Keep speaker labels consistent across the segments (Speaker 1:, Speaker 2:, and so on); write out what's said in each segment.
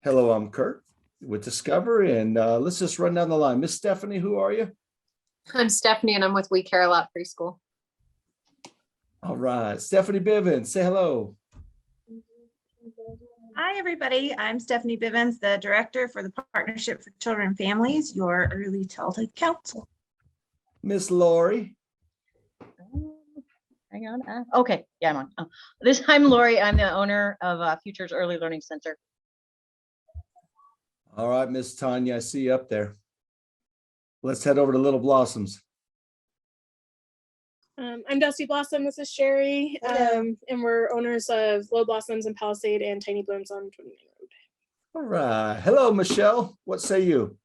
Speaker 1: Hello, I'm Kurt with Discovery, and let's just run down the line. Miss Stephanie, who are you?
Speaker 2: I'm Stephanie, and I'm with We Care a Lot Preschool.
Speaker 1: All right, Stephanie Bivens, say hello.
Speaker 3: Hi, everybody. I'm Stephanie Bivens, the Director for the Partnership for Children and Families, your Early Childhood Council.
Speaker 1: Miss Lori.
Speaker 4: Hang on. Okay, yeah, I'm on. I'm Laurie. I'm the owner of Futures Early Learning Center.
Speaker 1: All right, Miss Tanya, I see you up there. Let's head over to Little Blossoms.
Speaker 5: I'm Dusty Blossom. This is Sherry, and we're owners of Low Blossoms and Palisade and Tiny Blooms on 29 Road.
Speaker 1: All right. Hello, Michelle. What say you?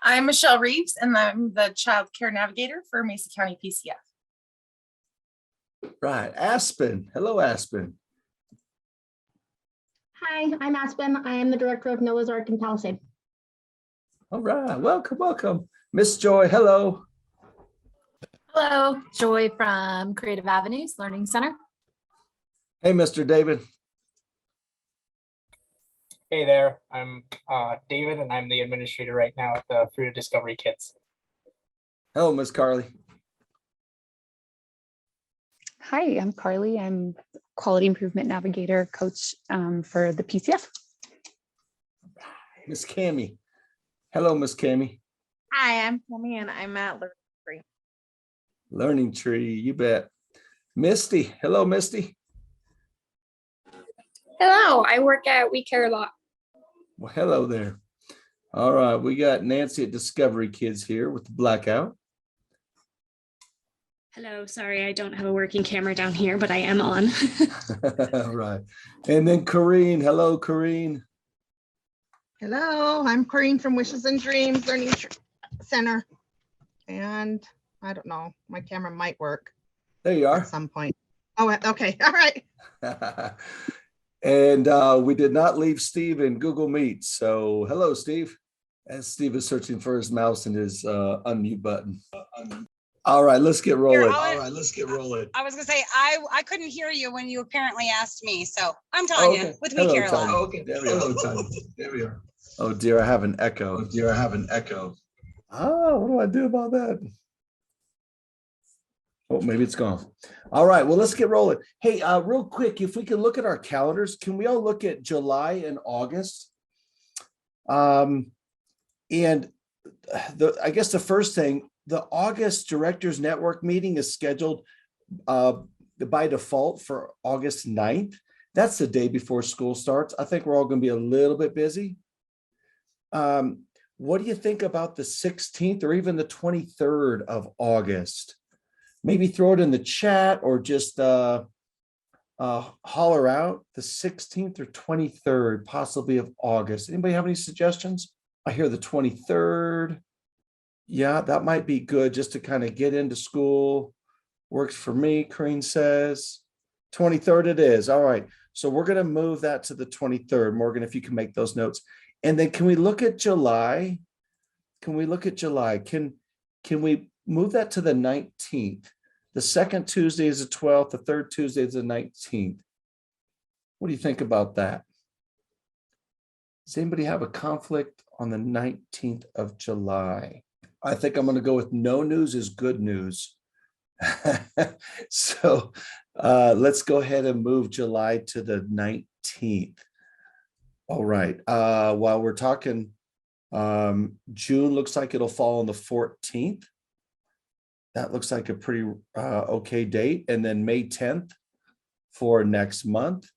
Speaker 6: I'm Michelle Reeves, and I'm the Child Care Navigator for Mesa County PCF.
Speaker 1: Right. Aspen. Hello, Aspen.
Speaker 7: Hi, I'm Aspen. I am the director of Noah's Ark in Palisade.
Speaker 1: All right. Welcome, welcome. Miss Joy, hello.
Speaker 8: Hello, Joy from Creative Avenues Learning Center.
Speaker 1: Hey, Mr. David.
Speaker 9: Hey there, I'm David, and I'm the administrator right now at the Fruit of Discovery Kids.
Speaker 1: Hello, Miss Carly.
Speaker 10: Hi, I'm Carly. I'm Quality Improvement Navigator Coach for the PCF.
Speaker 1: Miss Cami. Hello, Miss Cami.
Speaker 3: Hi, I'm Tammy, and I'm at Learning Tree.
Speaker 1: Learning Tree, you bet. Misty. Hello, Misty.
Speaker 11: Hello, I work at We Care a Lot.
Speaker 1: Well, hello there. All right, we got Nancy at Discovery Kids here with the blackout.
Speaker 11: Hello, sorry, I don't have a working camera down here, but I am on.
Speaker 1: All right. And then Corrine. Hello, Corrine.
Speaker 12: Hello, I'm Corrine from Wishes and Dreams Learning Center. And I don't know, my camera might work.
Speaker 1: There you are.
Speaker 12: At some point. Oh, okay. All right.
Speaker 1: And we did not leave Steve in Google Meet. So hello, Steve. As Steve is searching for his mouse and his unmute button. All right, let's get rolling.
Speaker 13: I was gonna say I couldn't hear you when you apparently asked me. So I'm Tanya with We Care a Lot.
Speaker 1: Okay, there we go. There we are. Oh dear, I have an echo. Oh what do I do about that? Oh, maybe it's gone. All right, well, let's get rolling. Hey, real quick, if we can look at our calendars, can we all look at July and August? And I guess the first thing, the August Directors Network meeting is scheduled by default for August 9th. That's the day before school starts. I think we're all going to be a little bit busy. What do you think about the 16th or even the 23rd of August? Maybe throw it in the chat or just holler out the 16th or 23rd, possibly of August. Anybody have any suggestions? I hear the 23rd. Yeah, that might be good just to kind of get into school. Works for me, Corrine says. 23rd it is. All right. So we're going to move that to the 23rd. Morgan, if you can make those notes. And then can we look at July? Can we move that to the 19th? The second Tuesday is the 12th. The third Tuesday is the 19th. What do you think about that? Does anybody have a conflict on the 19th of July? I think I'm going to go with no news is good news. So let's go ahead and move July to the 19th. All right. While we're talking, June looks like it'll fall on the 14th. That looks like a pretty okay date. And then May 10th for next month.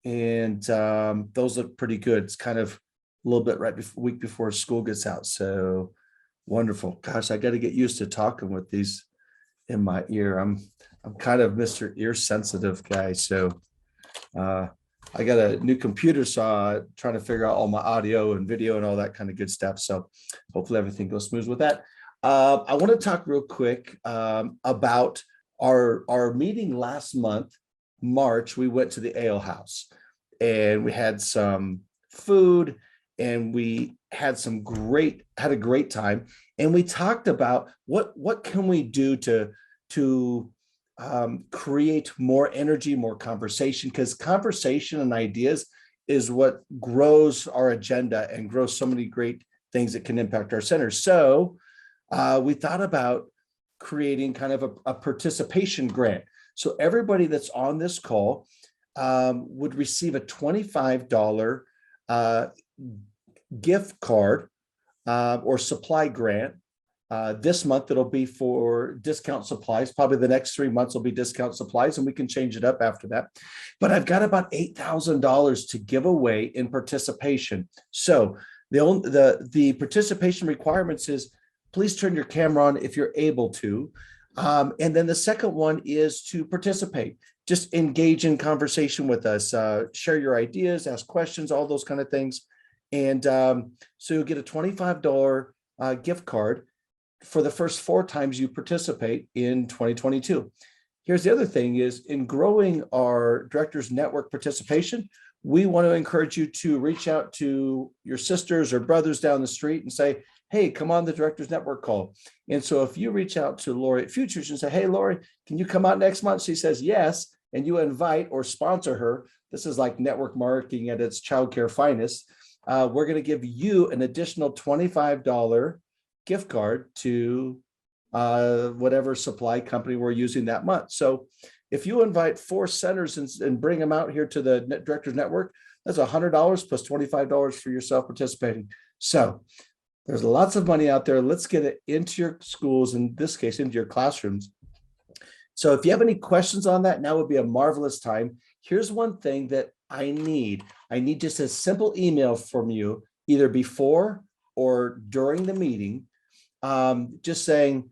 Speaker 1: And those look pretty good. It's kind of a little bit right before, week before school gets out. So wonderful. Gosh, I got to get used to talking with these in my ear. I'm kind of Mr. Ear sensitive guy. So I got a new computer, so trying to figure out all my audio and video and all that kind of good stuff. So hopefully everything goes smooth with that. I want to talk real quick about our meeting last month, March. We went to the Ale House and we had some food and we had a great time. And we talked about what can we do to create more energy, more conversation, because conversation and ideas is what grows our agenda and grows so many great things that can impact our centers. So we thought about creating kind of a participation grant. So everybody that's on this call would receive a $25 gift card or supply grant. This month it'll be for discount supplies. Probably the next 3 months will be discount supplies, and we can change it up after that. But I've got about $8,000 to give away in participation. So the participation requirements is please turn your camera on if you're able to. And then the second one is to participate. Just engage in conversation with us, share your ideas, ask questions, all those kind of things. And so you'll get a $25 gift card for the first 4 times you participate in 2022. Here's the other thing is in growing our Directors Network participation, we want to encourage you to reach out to your sisters or brothers down the street and say, hey, come on the Directors Network call. And so if you reach out to Laureate Futures and say, hey, Lori, can you come out next month? She says, yes. And you invite or sponsor her. This is like network marketing at its childcare finest. We're going to give you an additional $25 gift card to whatever supply company we're using that month. So if you invite 4 centers and bring them out here to the Directors Network, that's $100 plus $25 for yourself participating. So there's lots of money out there. Let's get it into your schools, in this case, into your classrooms. So if you have any questions on that, now would be a marvelous time. Here's one thing that I need. I need just a simple email from you, either before or during the meeting, just saying,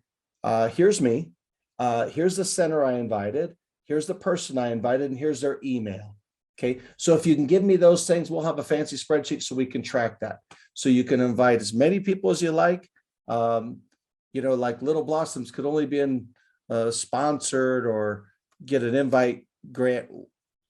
Speaker 1: here's me, here's the center I invited, here's the person I invited, and here's their email. Okay, so if you can give me those things, we'll have a fancy spreadsheet so we can track that. So you can invite as many people as you like. Like Little Blossoms could only be sponsored or get an invite grant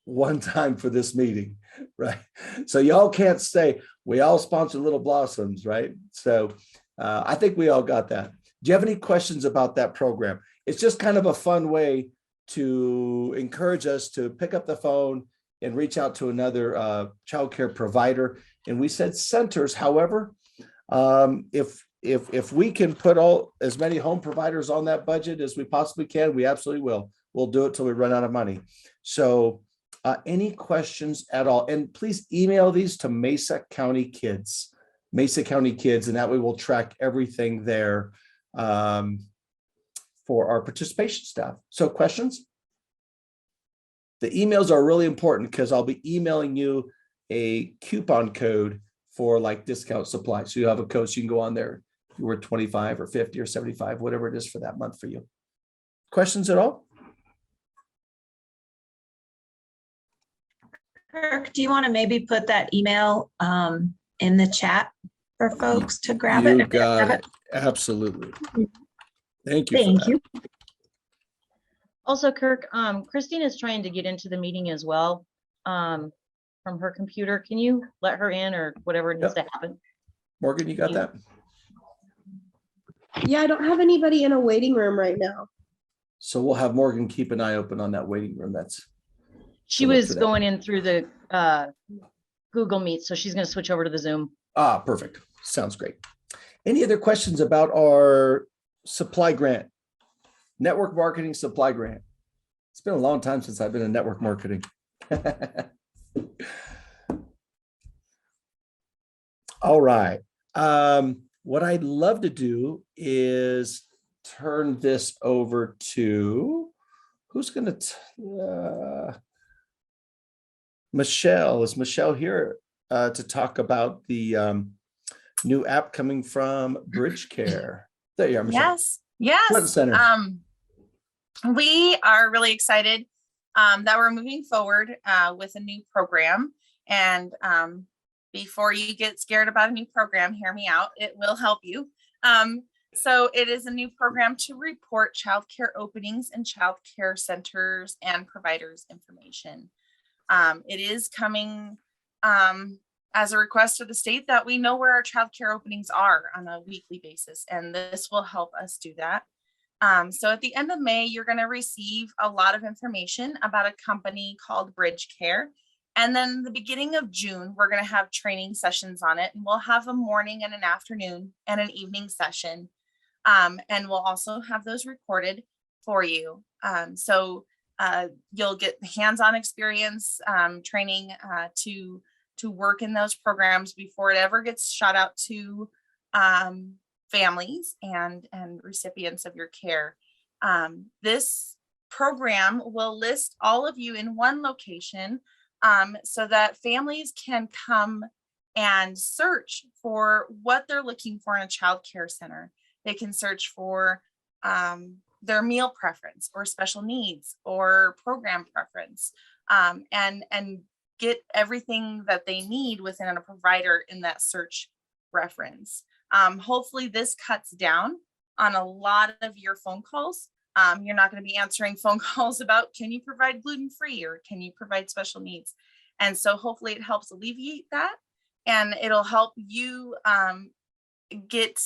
Speaker 1: one time for this meeting, right? So y'all can't say we all sponsor Little Blossoms, right? So I think we all got that. Do you have any questions about that program? It's just kind of a fun way to encourage us to pick up the phone and reach out to another childcare provider. And we said centers. However, if we can put as many home providers on that budget as we possibly can, we absolutely will. We'll do it till we run out of money. So any questions at all? And please email these to Mesa County Kids, and that way we'll track everything there for our participation staff. So questions? The emails are really important because I'll be emailing you a coupon code for like discount supply. So you have a code, so you can go on there. If you were 25 or 50 or 75, whatever it is for that month for you. Questions at all?
Speaker 3: Kirk, do you want to maybe put that email in the chat for folks to grab it?
Speaker 1: You got it. Absolutely. Thank you.
Speaker 3: Thank you.
Speaker 4: Also, Kirk, Christine is trying to get into the meeting as well from her computer. Can you let her in or whatever needs to happen?
Speaker 1: Morgan, you got that?
Speaker 14: Yeah, I don't have anybody in a waiting room right now.
Speaker 1: So we'll have Morgan keep an eye open on that waiting room.
Speaker 4: She was going in through the Google Meet, so she's going to switch over to the Zoom.
Speaker 1: Ah, perfect. Sounds great. Any other questions about our supply grant? Network marketing supply grant. It's been a long time since I've been in network marketing. All right. What I'd love to do is turn this over to, who's going to, Michelle. Is Michelle here to talk about the new app coming from Bridge Care? There you are, Michelle.
Speaker 6: Yes.
Speaker 1: Front and center.
Speaker 6: We are really excited that we're moving forward with a new program. And before you get scared about a new program, hear me out. It will help you. So it is a new program to report childcare openings in childcare centers and providers information. It is coming as a request of the state that we know where our childcare openings are on a weekly basis, and this will help us do that. So at the end of May, you're going to receive a lot of information about a company called Bridge Care. And then the beginning of June, we're going to have training sessions on it. And we'll have a morning and an afternoon and an evening session. And we'll also have those recorded for you. So you'll get hands-on experience training to work in those programs before it ever gets shot out to families and recipients of your care. This program will list all of you in one location so that families can come and search for what they're looking for in a child care center. They can search for their meal preference or special needs or program preference and get everything that they need within a provider in that search reference. Hopefully this cuts down on a lot of your phone calls. You're not going to be answering phone calls about, can you provide gluten-free or can you provide special needs? And so hopefully it helps alleviate that, and it'll help you get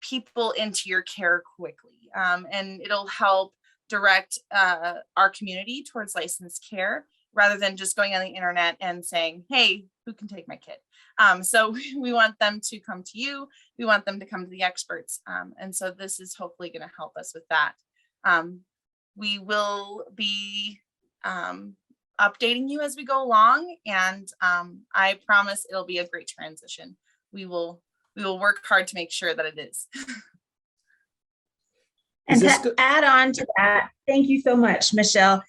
Speaker 6: people into your care quickly. And it'll help direct our community towards licensed care rather than just going on the internet and saying, hey, who can take my kid? So we want them to come to you. We want them to come to the experts. And so this is hopefully going to help us with that. We will be updating you as we go along, and I promise it'll be a great transition. We will work hard to make sure that it is.
Speaker 3: And to add on to that, thank you so much, Michelle.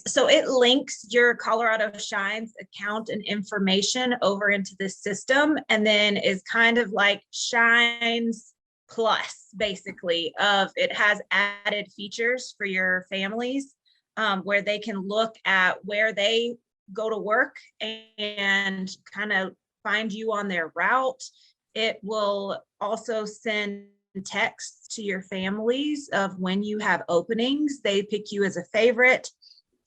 Speaker 3: So it links your Colorado Shines account and information over into this system, and then is kind of like Shines Plus, basically, it has added features for your families where they can look at where they go to work and kind of find you on their route. It will also send texts to your families of when you have openings. They pick you as a favorite,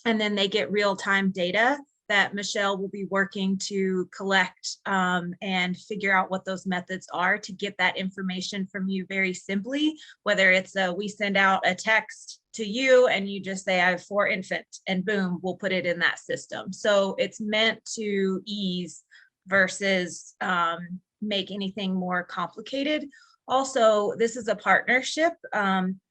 Speaker 3: and then they get real-time data that Michelle will be working to collect and figure out what those methods are to get that information from you very simply, whether it's we send out a text to you and you just say, I have 4 infants, and boom, we'll put it in that system. So it's meant to ease versus make anything more complicated. Also, this is a partnership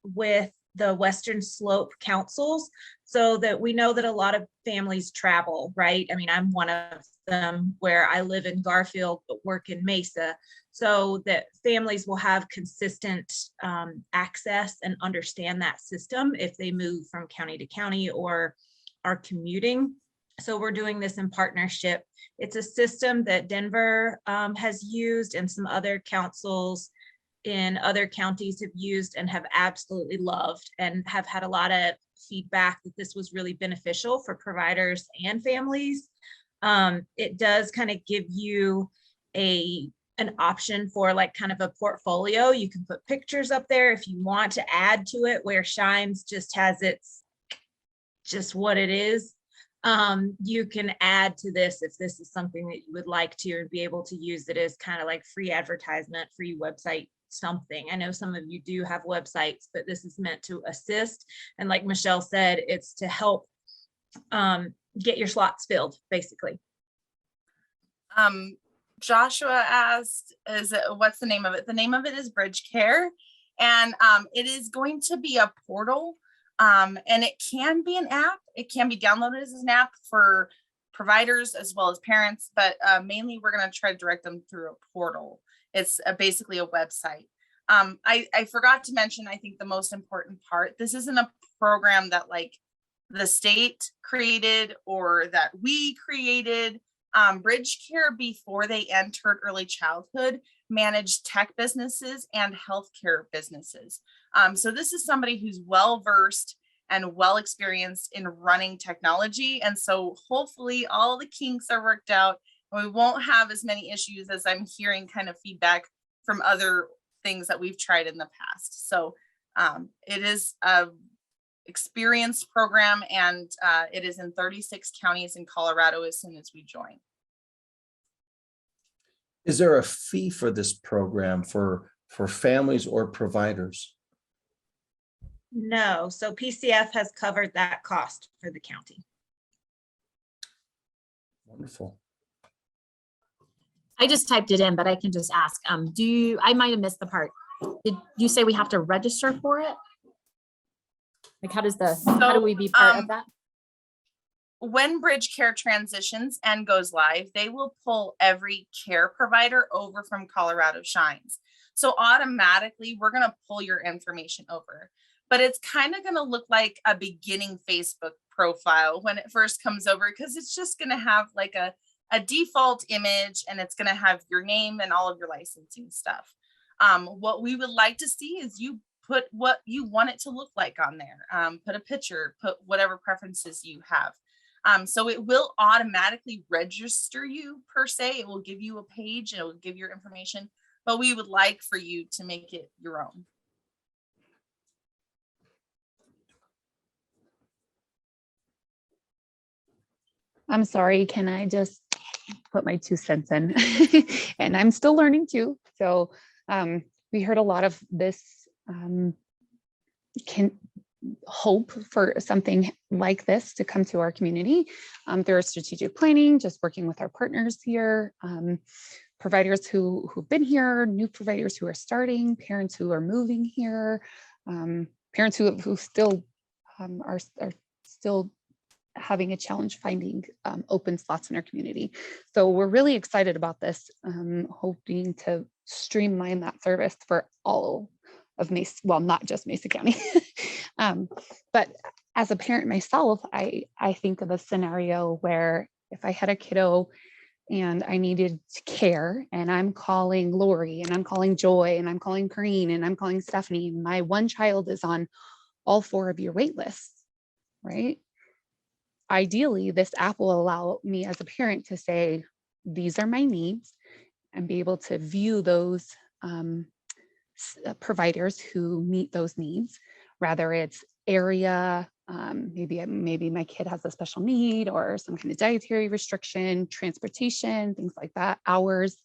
Speaker 3: with the Western Slope Councils, so that we know that a lot of families travel, right? I mean, I'm one of them, where I live in Garfield but work in Mesa, so that families will have consistent access and understand that system if they move from county to county or are commuting. So we're doing this in partnership. It's a system that Denver has used, and some other councils in other counties have used and have absolutely loved, and have had a lot of feedback that this was really beneficial for providers and families. It does kind of give you an option for like kind of a portfolio. You can put pictures up there if you want to add to it, where Shines just has its just what it is. You can add to this if this is something that you would like to, and be able to use it as kind of like free advertisement, free website something. I know some of you do have websites, but this is meant to assist. And like Michelle said, it's to help get your slots filled, basically.
Speaker 6: Joshua asked, what's the name of it? The name of it is Bridge Care. And it is going to be a portal. And it can be an app. It can be downloaded as an app for providers as well as parents, but mainly we're going to try to direct them through a portal. It's basically a website. I forgot to mention, I think the most important part, this isn't a program that like the state created or that we created. Bridge Care, before they entered early childhood, managed tech businesses and healthcare businesses. So this is somebody who's well-versed and well-experienced in running technology. And so hopefully all the kinks are worked out, and we won't have as many issues as I'm hearing kind of feedback from other things that we've tried in the past. So it is a experienced program, and it is in 36 counties in Colorado as soon as we join.
Speaker 1: Is there a fee for this program for families or providers?
Speaker 3: No, so PCF has covered that cost for the county.
Speaker 1: Wonderful.
Speaker 8: I just typed it in, but I can just ask, I might have missed the part. Did you say we have to register for it? Like, how do we be part of that?
Speaker 6: When Bridge Care transitions and goes live, they will pull every care provider over from Colorado Shines. So automatically we're going to pull your information over, but it's kind of going to look like a beginning Facebook profile when it first comes over, because it's just going to have like a default image, and it's going to have your name and all of your licensing stuff. What we would like to see is you put what you want it to look like on there. Put a picture, put whatever preferences you have. So it will automatically register you per se. It will give you a page and it will give your information, but we would like for you to make it your own.
Speaker 10: I'm sorry, can I just put my 2 cents in? And I'm still learning too. So we heard a lot of this can hope for something like this to come to our community through our strategic planning, just working with our partners here, providers who've been here, new providers who are starting, parents who are moving here, parents who still are still having a challenge finding open slots in our community. So we're really excited about this, hoping to streamline that service for all of Mesa, well, not just Mesa County. But as a parent myself, I think of a scenario where if I had a kiddo and I needed care, and I'm calling Lori, and I'm calling Joy, and I'm calling Corrine, and I'm calling Stephanie, my one child is on all 4 of your wait lists, right? Ideally, this app will allow me as a parent to say, these are my needs, and be able to view those providers who meet those needs, whether it's area, maybe my kid has a special need or some kind of dietary restriction, transportation, things like that, hours,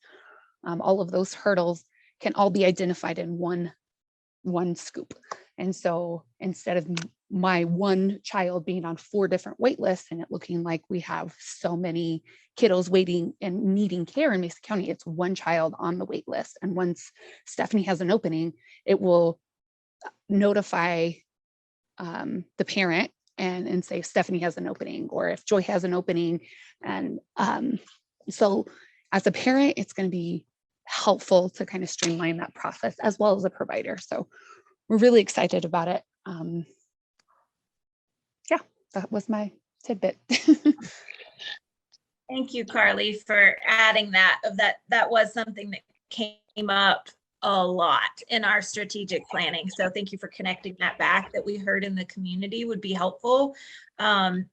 Speaker 10: all of those hurdles can all be identified in one scoop. And so instead of my one child being on 4 different wait lists and it looking like we have so many kiddos waiting and needing care in Mesa County, it's one child on the wait list. And once Stephanie has an opening, it will notify the parent and say Stephanie has an opening, or if Joy has an opening. And so as a parent, it's going to be helpful to kind of streamline that process as well as a provider. So we're really excited about it. Yeah, that was my tidbit.
Speaker 3: Thank you, Carly, for adding that. That was something that came up a lot in our strategic planning. So thank you for connecting that back, that we heard in the community would be helpful.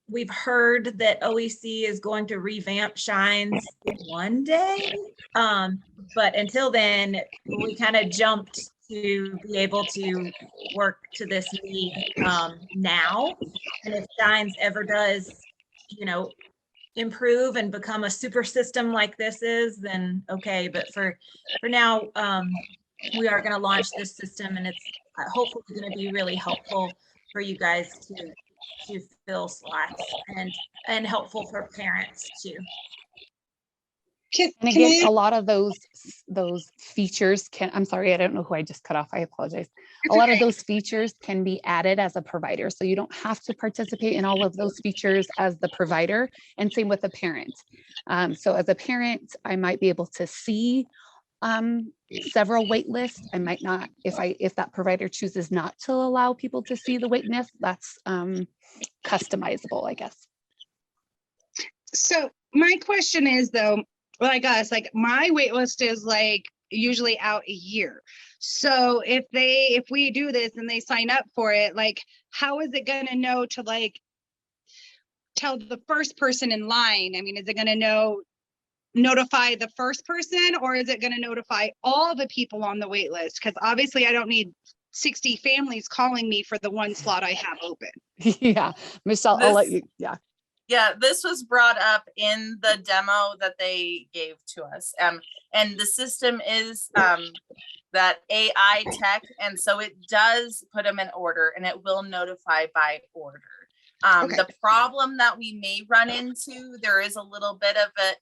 Speaker 3: We've heard that OEC is going to revamp Shines one day. But until then, we kind of jumped to be able to work to this need now. And if Shines ever does, improve and become a super system like this is, then okay. But for now, we are going to launch this system, and it's hopefully going to be really helpful for you guys to fill slots and helpful for parents too.
Speaker 10: And again, a lot of those features I'm sorry, I don't know who I just cut off. I apologize. A lot of those features can be added as a provider. So you don't have to participate in all of those features as the provider, and same with the parent. So as a parent, I might be able to see several wait lists. I might not, if that provider chooses not to allow people to see the wait list, that's customizable, I guess.
Speaker 15: So my question is though, like us, like my wait list is like usually out a year. So if we do this and they sign up for it, like how is it going to know to like tell the first person in line? I mean, is it going to notify the first person, or is it going to notify all the people on the wait list? Because obviously I don't need 60 families calling me for the one slot I have open.
Speaker 10: Yeah, Michelle, I'll let you.
Speaker 6: Yeah, this was brought up in the demo that they gave to us. And the system is that AI tech. And so it does put them in order, and it will notify by order.
Speaker 12: Okay.
Speaker 6: The problem that we may run into, there is a little bit of it,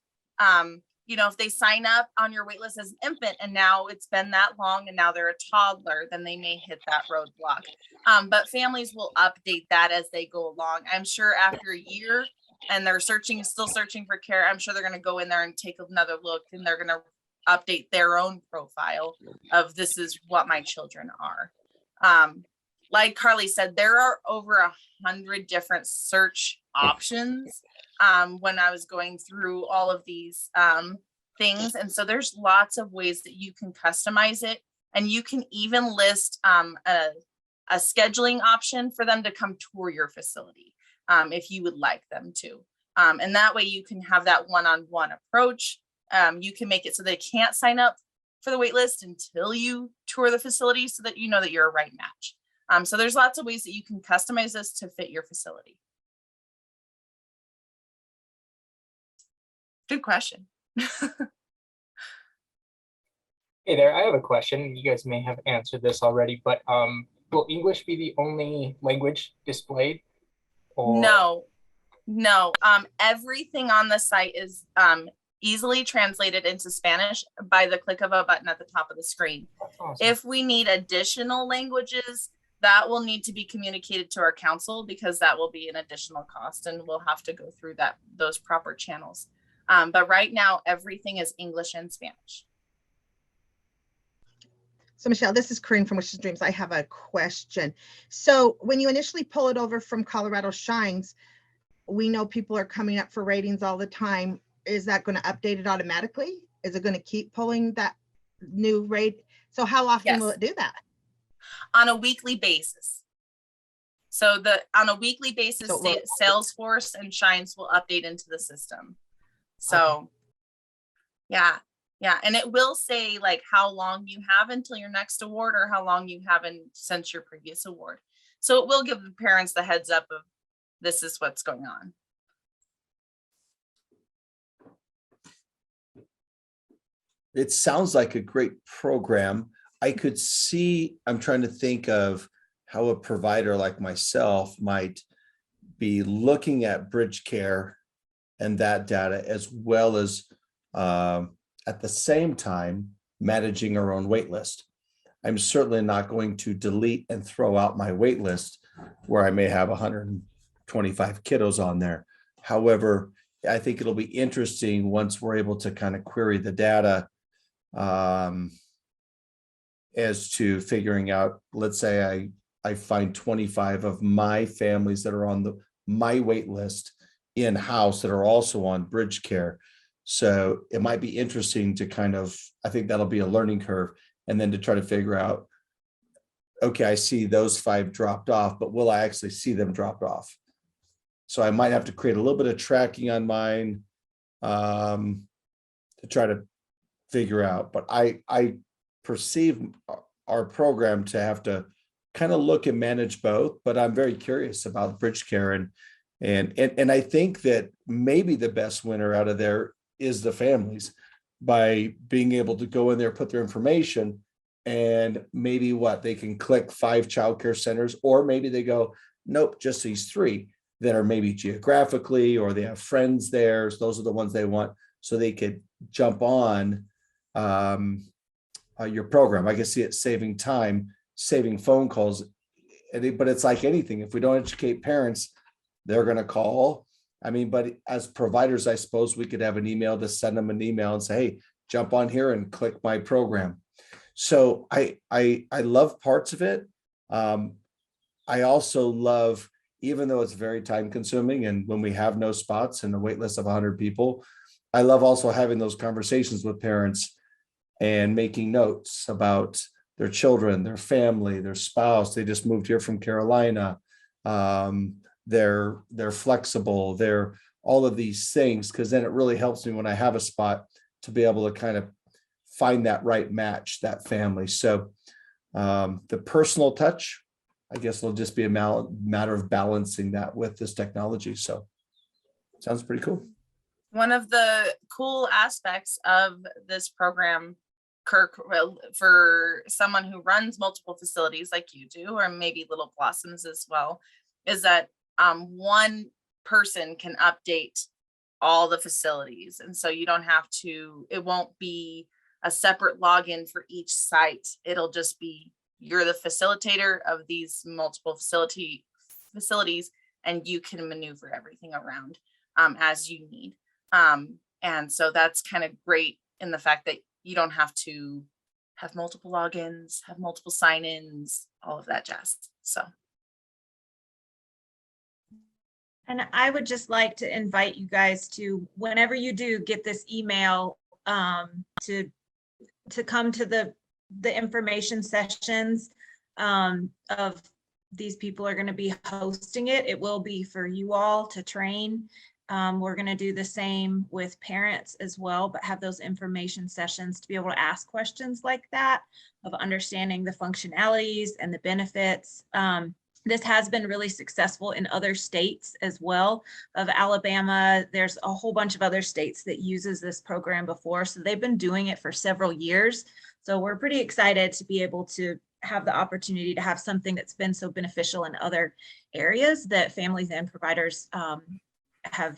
Speaker 6: you know, if they sign up on your wait list as an infant and now it's been that long and now they're a toddler, then they may hit that roadblock. But families will update that as they go along. I'm sure after a year and they're still searching for care, I'm sure they're going to go in there and take another look, and they're going to update their own profile of this is what my children are. Like Carly said, there are over 100 different search options when I was going through all of these things. And so there's lots of ways that you can customize it. And you can even list a scheduling option for them to come tour your facility if you would like them to. And that way you can have that one-on-one approach. You can make it so they can't sign up for the wait list until you tour the facility so that you know that you're a right match. So there's lots of ways that you can customize this to fit your facility. Good question.
Speaker 9: Hey there, I have a question. You guys may have answered this already, but will English be the only language displayed? Or...
Speaker 6: No. Everything on the site is easily translated into Spanish by the click of a button at the top of the screen.
Speaker 9: Awesome.
Speaker 6: If we need additional languages, that will need to be communicated to our council, because that will be an additional cost and we'll have to go through those proper channels. But right now, everything is English and Spanish.
Speaker 12: So Michelle, this is Corinne from Wishes Dreams. I have a question. So when you initially pull it over from Colorado Shines, we know people are coming up for ratings all the time. Is that going to update it automatically? Is it going to keep pulling that new rate? So how often will it do that?
Speaker 6: On a weekly basis. So on a weekly basis, Salesforce and Shines will update into the system. So yeah. And it will say like how long you have until your next award or how long you haven't since your previous award. So it will give the parents the heads up of this is what's going on.
Speaker 1: It sounds like a great program. I could see, I'm trying to think of how a provider like myself might be looking at bridge care and that data, as well as at the same time managing our own wait list. I'm certainly not going to delete and throw out my wait list where I may have 125 kiddos on there. However, I think it'll be interesting once we're able to kind of query the data as to figuring out, let's say I find 25 of my families that are on my wait list in-house that are also on bridge care. So it might be interesting to kind of, I think that'll be a learning curve, and then to try to figure out, okay, I see those 5 dropped off, but will I actually see them dropped off? So I might have to create a little bit of tracking on mine to try to figure out, but I perceive our program to have to kind of look and manage both, but I'm very curious about bridge care, and I think that maybe the best winner out of there is the families, by being able to go in there, put their information, and maybe they can click 5 childcare centers, or maybe they go, nope, just these 3 that are maybe geographically, or they have friends there. So those are the ones they want, so they could jump on your program. I can see it saving time, saving phone calls, but it's like anything. If we don't educate parents, they're going to call. I mean, but as providers, I suppose we could have an email to send them an email and say, hey, jump on here and click my program. So I love parts of it. I also love, even though it's very time consuming, and when we have no spots and a wait list of 100 people, I love also having those conversations with parents and making notes about their children, their family, their spouse. They just moved here from Carolina. They're flexible. They're all of these things, because then it really helps me when I have a spot to be able to kind of find that right match, that family. So the personal touch, I guess it'll just be a matter of balancing that with this technology. So sounds pretty cool.
Speaker 6: One of the cool aspects of this program, Kirk, for someone who runs multiple facilities like you do, or maybe Little Blossoms as well, is that one person can update all the facilities. And so you don't have to, it won't be a separate login for each site. It'll just be, you're the facilitator of these multiple facilities, and you can maneuver everything around as you need. And so that's kind of great in the fact that you don't have to have multiple logins, have multiple sign-ins, all of that jazz. So.
Speaker 3: And I would just like to invite you guys to, whenever you do get this email, to come to the information sessions of these people are going to be hosting it. It will be for you all to train. We're going to do the same with parents as well, but have those information sessions to be able to ask questions like that, of understanding the functionalities and the benefits. This has been really successful in other states as well. Of Alabama, there's a whole bunch of other states that uses this program before. So they've been doing it for several years. So we're pretty excited to be able to have the opportunity to have something that's been so beneficial in other areas that families and providers have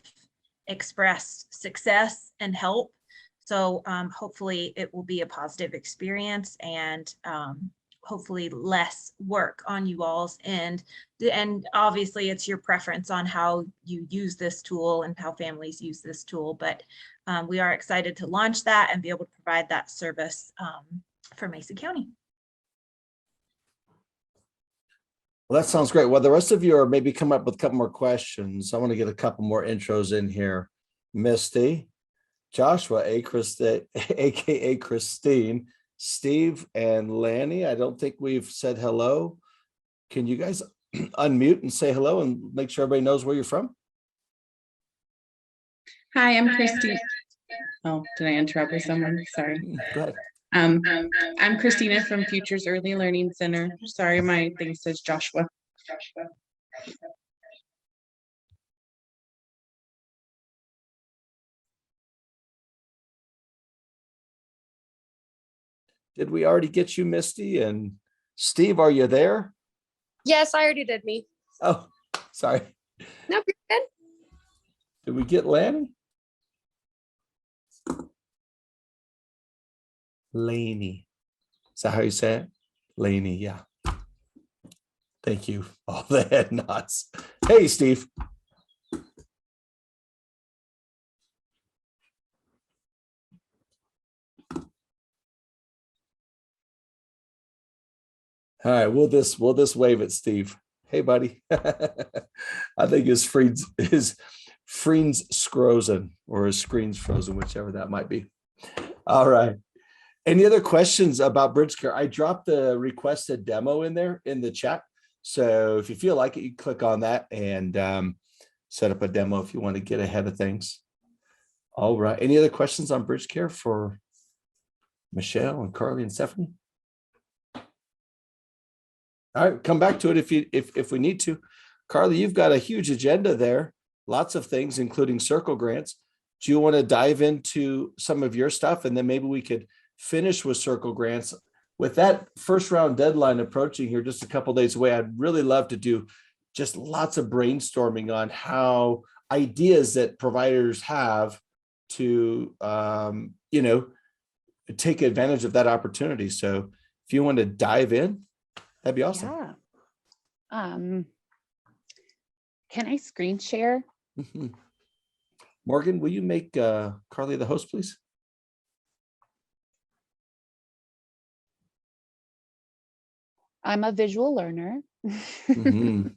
Speaker 3: expressed success and help. So hopefully it will be a positive experience, and hopefully less work on you all's end. And obviously it's your preference on how you use this tool and how families use this tool, but we are excited to launch that and be able to provide that service for Mesa County.
Speaker 1: Well, that sounds great. Well, the rest of you are maybe come up with a couple more questions. I want to get a couple more intros in here. Misty, Joshua, aka Christine, Steve, and Lanny. I don't think we've said hello. Can you guys unmute and say hello and make sure everybody knows where you're from?
Speaker 16: Hi, I'm Christine. Oh, did I interrupt with someone? Sorry.
Speaker 1: Go ahead.
Speaker 16: I'm Christina from Futures Early Learning Center. Sorry, my thing says Joshua.
Speaker 1: Did we already get you, Misty? And Steve, are you there?
Speaker 14: Yes, I already did me.
Speaker 1: Oh, sorry.
Speaker 14: Nope, you're good.
Speaker 1: Did we get Lanny? Laney. Is that how you say it? Laney, yeah. Thank you. All the head nods. Hey, Steve. All right, we'll just wave at Steve. Hey, buddy. I think his screen's frozen, or his screen's frozen, whichever that might be. All right. Any other questions about Bridge Care? I dropped the requested demo in there in the chat. So if you feel like it, you click on that and set up a demo if you want to get ahead of things. All right. Any other questions on Bridge Care for Michelle and Carly and Stephanie? All right, come back to it if we need to. Carly, you've got a huge agenda there. Lots of things, including circle grants. Do you want to dive into some of your stuff, and then maybe we could finish with circle grants? With that first round deadline approaching here, just a couple of days away, I'd really love to do just lots of brainstorming on how ideas that providers have to, take advantage of that opportunity. So if you want to dive in, that'd be awesome.
Speaker 10: Yeah. Can I screen share?
Speaker 1: Morgan, will you make Carly the host, please?
Speaker 10: I'm a visual learner.
Speaker 1: Mm-hmm.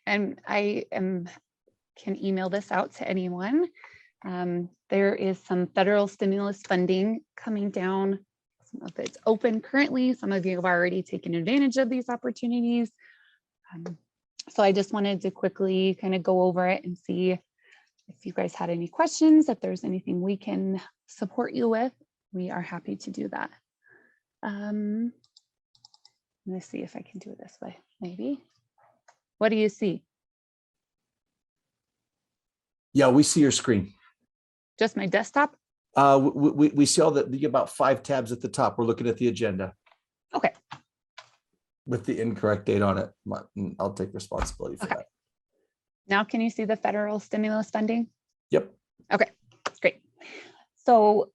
Speaker 10: And can email this out to anyone. There is some federal stimulus funding coming down. Some of it's open currently. Some of you have already taken advantage of these opportunities. So I just wanted to quickly kind of go over it and see if you guys had any questions, if there's anything we can support you with. We are happy to do that. Let's see if I can do it this way, maybe. What do you see?
Speaker 1: Yeah, we see your screen.
Speaker 10: Just my desktop?
Speaker 1: We see all that. You get about 5 tabs at the top. We're looking at the agenda.
Speaker 10: Okay.
Speaker 1: With the incorrect date on it. I'll take responsibility for that.
Speaker 10: Now can you see the federal stimulus funding?
Speaker 1: Yep.
Speaker 10: Okay, great. So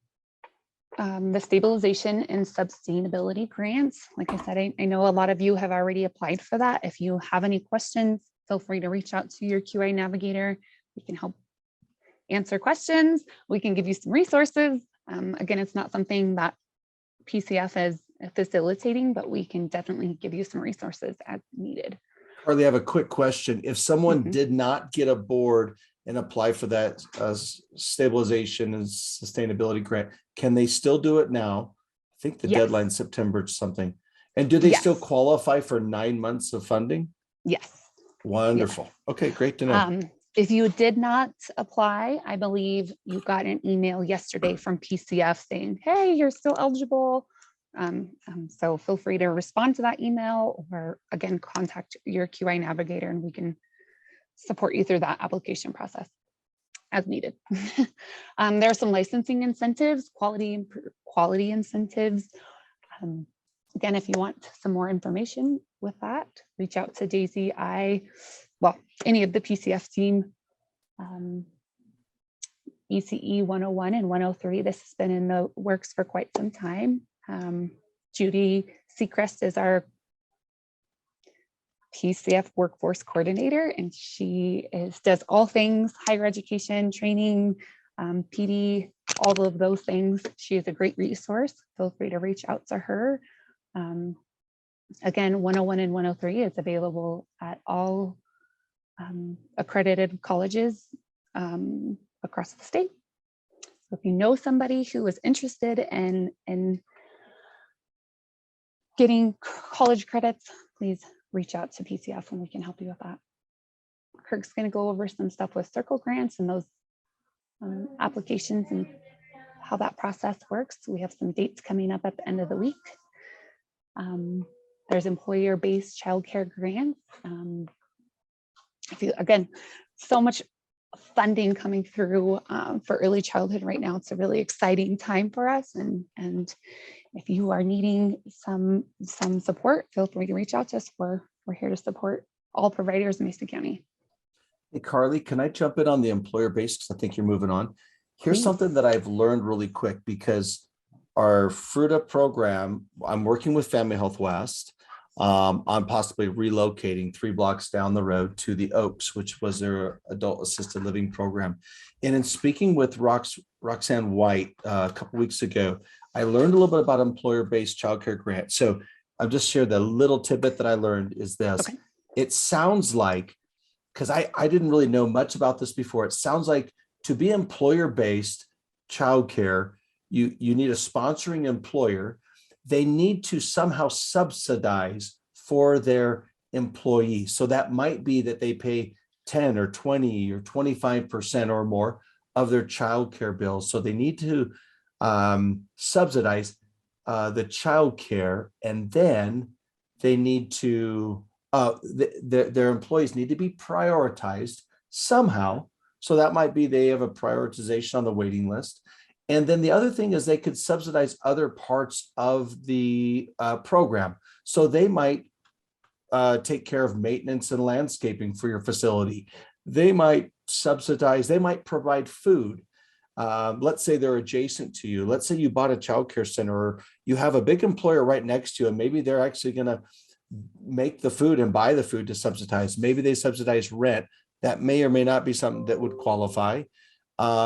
Speaker 10: the stabilization and sustainability grants, like I said, I know a lot of you have already applied for that. If you have any questions, feel free to reach out to your QA navigator. We can help answer questions. We can give you some resources. Again, it's not something that PCF is facilitating, but we can definitely give you some resources as needed.
Speaker 1: Carly, I have a quick question. If someone did not get aboard and apply for that stabilization and sustainability grant, can they still do it now? I think the deadline's September something. And do they still qualify for 9 months of funding?
Speaker 10: Yes.
Speaker 1: Wonderful.
Speaker 10: Yes.
Speaker 1: Okay, great to know.
Speaker 10: If you did not apply, I believe you got an email yesterday from PCF saying, hey, you're still eligible. So feel free to respond to that email or again, contact your QI navigator and we can support you through that application process as needed. There are some licensing incentives, quality incentives. Again, if you want some more information with that, reach out to Daisy, any of the PCF team. ECE 101 and 103, this has been in the works for quite some time. Judy Seacrest is our PCF workforce coordinator, and she does all things higher education, training, PD, all of those things. She is a great resource. Feel free to reach out to her. Again, 101 and 103 is available at all accredited colleges across the state. So if you know somebody who is interested in getting college credits, please reach out to PCF and we can help you with that. Kirk's going to go over some stuff with Circle grants and those applications and how that process works. We have some dates coming up at the end of the week. There's employer-based childcare grants. Again, so much funding coming through for early childhood right now. It's a really exciting time for us. And if you are needing some support, feel free to reach out to us. We're here to support all providers in Mason County.
Speaker 1: Hey, Carly, can I jump in on the employer base? Because I think you're moving on. Here's something that I've learned really quick because our FRUTA program, I'm working with Family Health West. I'm possibly relocating 3 blocks down the road to the Oaks, which was their adult assisted living program. And in speaking with Roxanne White a couple weeks ago, I learned a little bit about employer-based childcare grants. So I'll just share the little tidbit that I learned is this. Okay. It sounds like, because I didn't really know much about this before, it sounds like to be employer-based childcare, you need a sponsoring employer. They need to somehow subsidize for their employees. So that might be that they pay 10 or 20 or 25% or more of their childcare bills. So they need to subsidize the childcare, and then they need to, their employees need to be prioritized somehow. So that might be they have a prioritization on the waiting list. And then the other thing is they could subsidize other parts of the program. So they might take care of maintenance and landscaping for your facility. They might subsidize, they might provide food. Let's say they're adjacent to you. Let's say you bought a childcare center or you have a big employer right next to you, and maybe they're actually going to make the food and buy the food to subsidize. Maybe they subsidize rent. That may or may not be something that would qualify.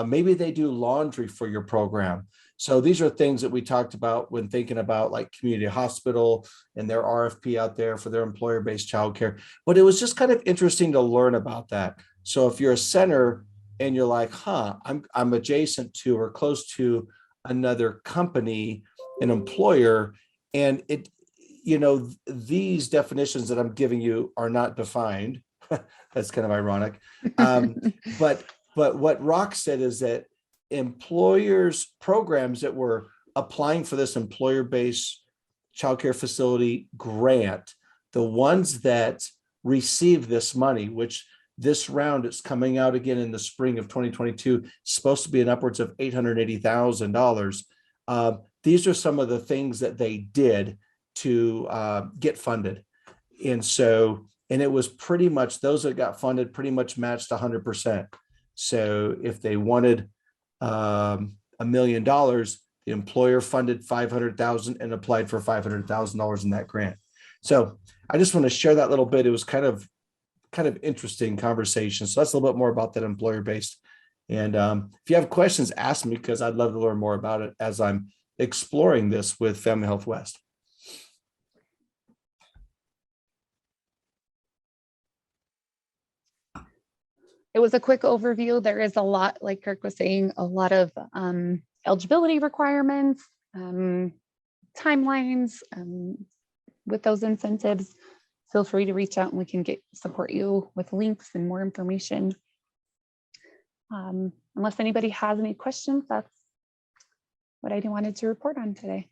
Speaker 1: Maybe they do laundry for your program. So these are things that we talked about when thinking about like community hospital and their RFP out there for their employer-based childcare. But it was just kind of interesting to learn about that. So if you're a center and you're like, I'm adjacent to or close to another company, an employer, and it, these definitions that I'm giving you are not defined. That's kind of ironic. But what Rock said is that employers programs that were applying for this employer-based childcare facility grant, the ones that receive this money, which this round is coming out again in the spring of 2022, supposed to be in upwards of $880,000. These are some of the things that they did to get funded. And so And it was pretty much those that got funded pretty much matched 100%. So if they wanted $1 million, the employer funded 500,000 and applied for $500,000 in that grant. So I just want to share that little bit. It was kind of interesting conversation. So that's a little bit more about that employer-based. And if you have questions, ask me, because I'd love to learn more about it as I'm exploring this with Family Health West.
Speaker 10: It was a quick overview. There is a lot, like Kirk was saying, a lot of eligibility requirements, timelines with those incentives. Feel free to reach out and we can support you with links and more information. Unless anybody has any questions, that's what I wanted to report on today.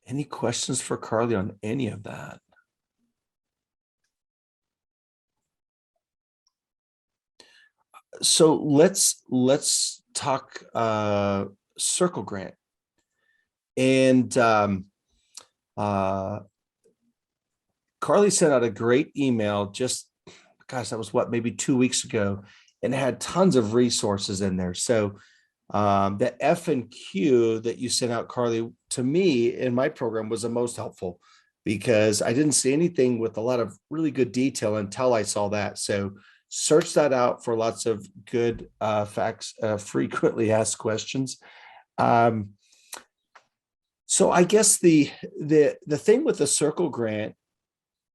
Speaker 1: Any questions for Carly on any of that? So let's talk Circle Grant. And Carly sent out a great email just, gosh, that was what, maybe 2 weeks ago, and it had tons of resources in there. So the F&Q that you sent out, Carly, to me in my program was the most helpful, because I didn't see anything with a lot of really good detail until I saw that. So search that out for lots of good facts, frequently asked questions. So I guess the thing with the Circle Grant,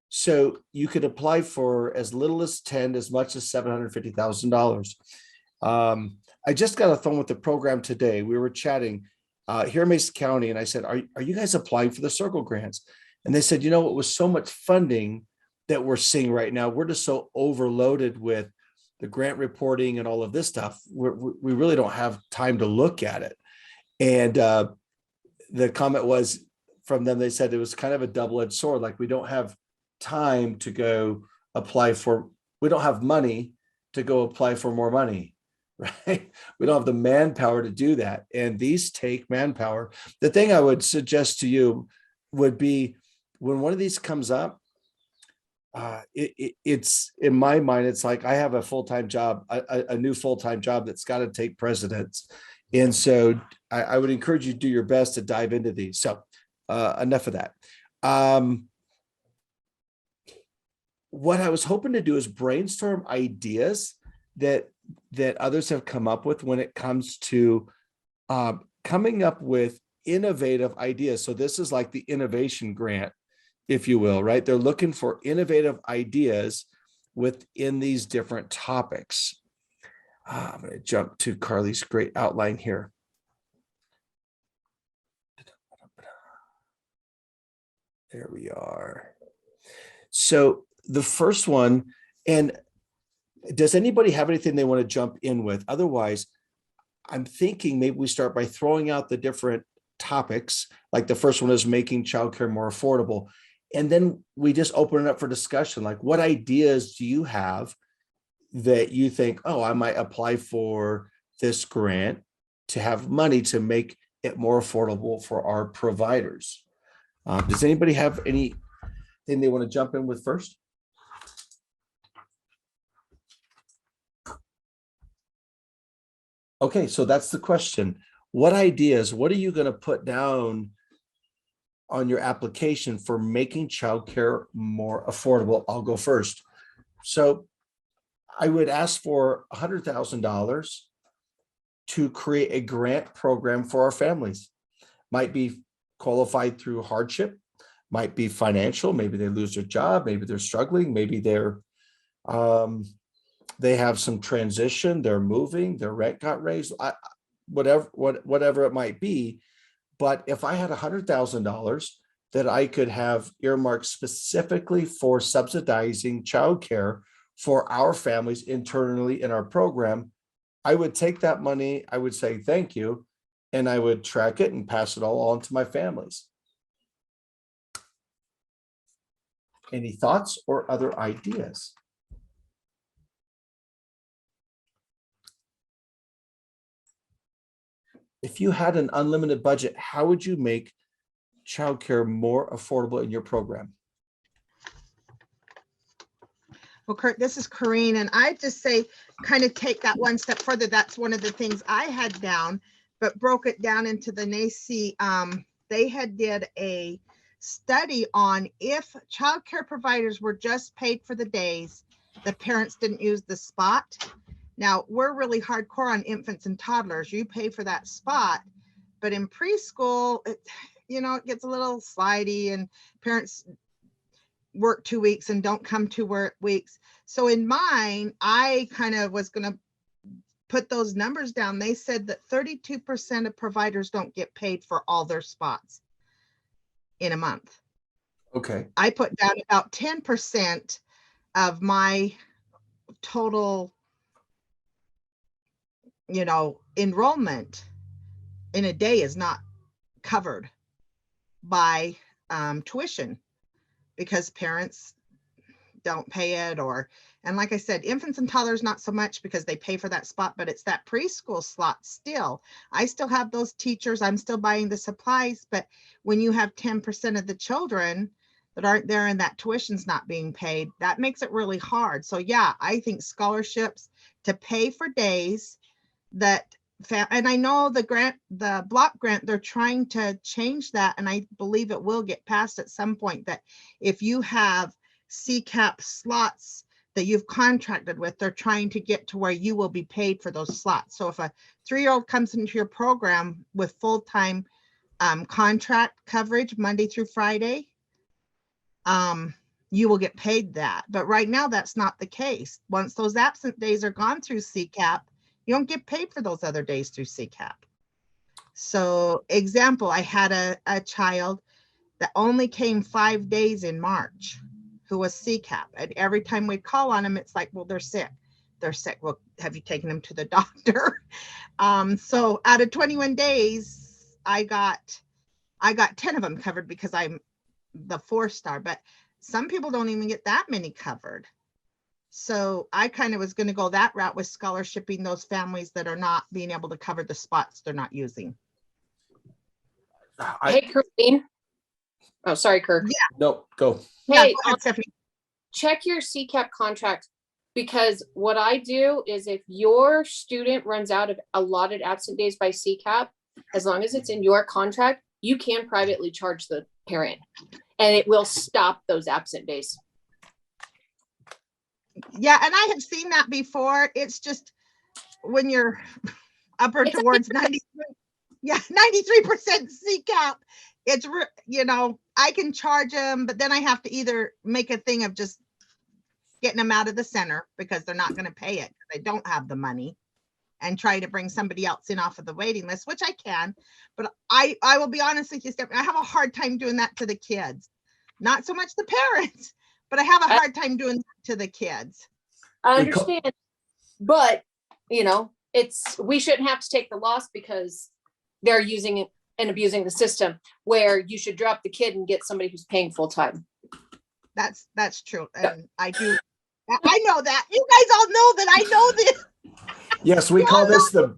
Speaker 1: so you could apply for as little as 10, as much as $750,000. I just got a phone with the program today. We were chatting here in Mason County, and I said, are you guys applying for the Circle Grants? And they said, you know, it was so much funding that we're seeing right now. We're just so overloaded with the grant reporting and all of this stuff. We really don't have time to look at it. And the comment was from them, they said it was kind of a double-edged sword. Like, we don't have time to go apply for, we don't have money to go apply for more money, right? We don't have the manpower to do that. And these take manpower. The thing I would suggest to you would be, when one of these comes up, it's, in my mind, it's like I have a full-time job, a new full-time job that's got to take precedence. And so I would encourage you to do your best to dive into these. So enough of that. What I was hoping to do is brainstorm ideas that others have come up with when it comes to coming up with innovative ideas. So this is like the innovation grant, if you will, right? They're looking for innovative ideas within these different topics. I'm going to jump to Carly's great outline here. There we are. So the first one, and does anybody have anything they want to jump in with? Otherwise, I'm thinking maybe we start by throwing out the different topics. Like the first one is making childcare more affordable. And then we just open it up for discussion. Like, what ideas do you have that you think, oh, I might apply for this grant to have money to make it more affordable for our providers? Does anybody have anything they want to jump in with first? Okay, so that's the question. What ideas, what are you going to put down on your application for making childcare more affordable? I'll go first. So I would ask for $100,000 to create a grant program for our families. Might be qualified through hardship, might be financial, maybe they lose their job, maybe they're struggling, maybe they're they have some transition, they're moving, their rent got raised, whatever it might be. But if I had $100,000 that I could have earmarked specifically for subsidizing childcare for our families internally in our program, I would take that money, I would say thank you, and I would track it and pass it all on to my families. Any thoughts or other ideas? If you had an unlimited budget, how would you make childcare more affordable in your program?
Speaker 12: Well, Kurt, this is Corrine, and I just say, kind of take that one step further. That's one of the things I had down, but broke it down into the NACE. They had did a study on if childcare providers were just paid for the days, the parents didn't use the spot. Now, we're really hardcore on infants and toddlers. You pay for that spot, but in preschool, it gets a little slidey, and parents work 2 weeks and don't come to work weeks. So in mine, I kind of was going to put those numbers down. They said that 32% of providers don't get paid for all their spots in a month.
Speaker 1: Okay.
Speaker 12: I put down about 10% of my total, enrollment in a day is not covered by tuition, because parents don't pay it, and like I said, infants and toddlers, not so much because they pay for that spot, but it's that preschool slot still. I still have those teachers. I'm still buying the supplies, but when you have 10% of the children that aren't there and that tuition's not being paid, that makes it really hard. So yeah, I think scholarships to pay for days that, and I know the block grant, they're trying to change that. And I believe it will get passed at some point, that if you have CCAP slots that you've contracted with, they're trying to get to where you will be paid for those slots. So if a 3-year-old comes into your program with full-time contract coverage Monday through Friday, you will get paid that. But right now, that's not the case. Once those absent days are gone through CCAP, you don't get paid for those other days through CCAP. So example, I had a child that only came 5 days in March who was CCAP. And every time we call on them, it's like, well, they're sick. They're sick. Well, have you taken them to the doctor? So out of 21 days, I got 10 of them covered because I'm the 4-star, but some people don't even get that many covered. So I kind of was going to go that route with scholarshiping those families that are not being able to cover the spots they're not using.
Speaker 2: Hey, Christine. Oh, sorry, Kirk.
Speaker 12: Yeah.
Speaker 1: No, go.
Speaker 2: Hey,
Speaker 12: go ahead, Stephanie.
Speaker 2: check your CCAP contract, because what I do is if your student runs out of allotted absent days by CCAP, as long as it's in your contract, you can privately charge the parent, and it will stop those absent days.
Speaker 12: Yeah, and I have seen that before. It's just when you're upper towards 93, 93% CCAP, it's, I can charge them, but then I have to either make a thing of just getting them out of the center because they're not going to pay it. They don't have the money, and try to bring somebody else in off of the waiting list, which I can. But I will be honest with you, Stephanie, I have a hard time doing that to the kids. Not so much the parents, but I have a hard time doing that to the kids.
Speaker 2: I understand, but we shouldn't have to take the loss because they're using it and abusing the system, where you should drop the kid and get somebody who's paying full time.
Speaker 12: That's true. And I know that. You guys all know that I know this.
Speaker 1: Yes, we call this the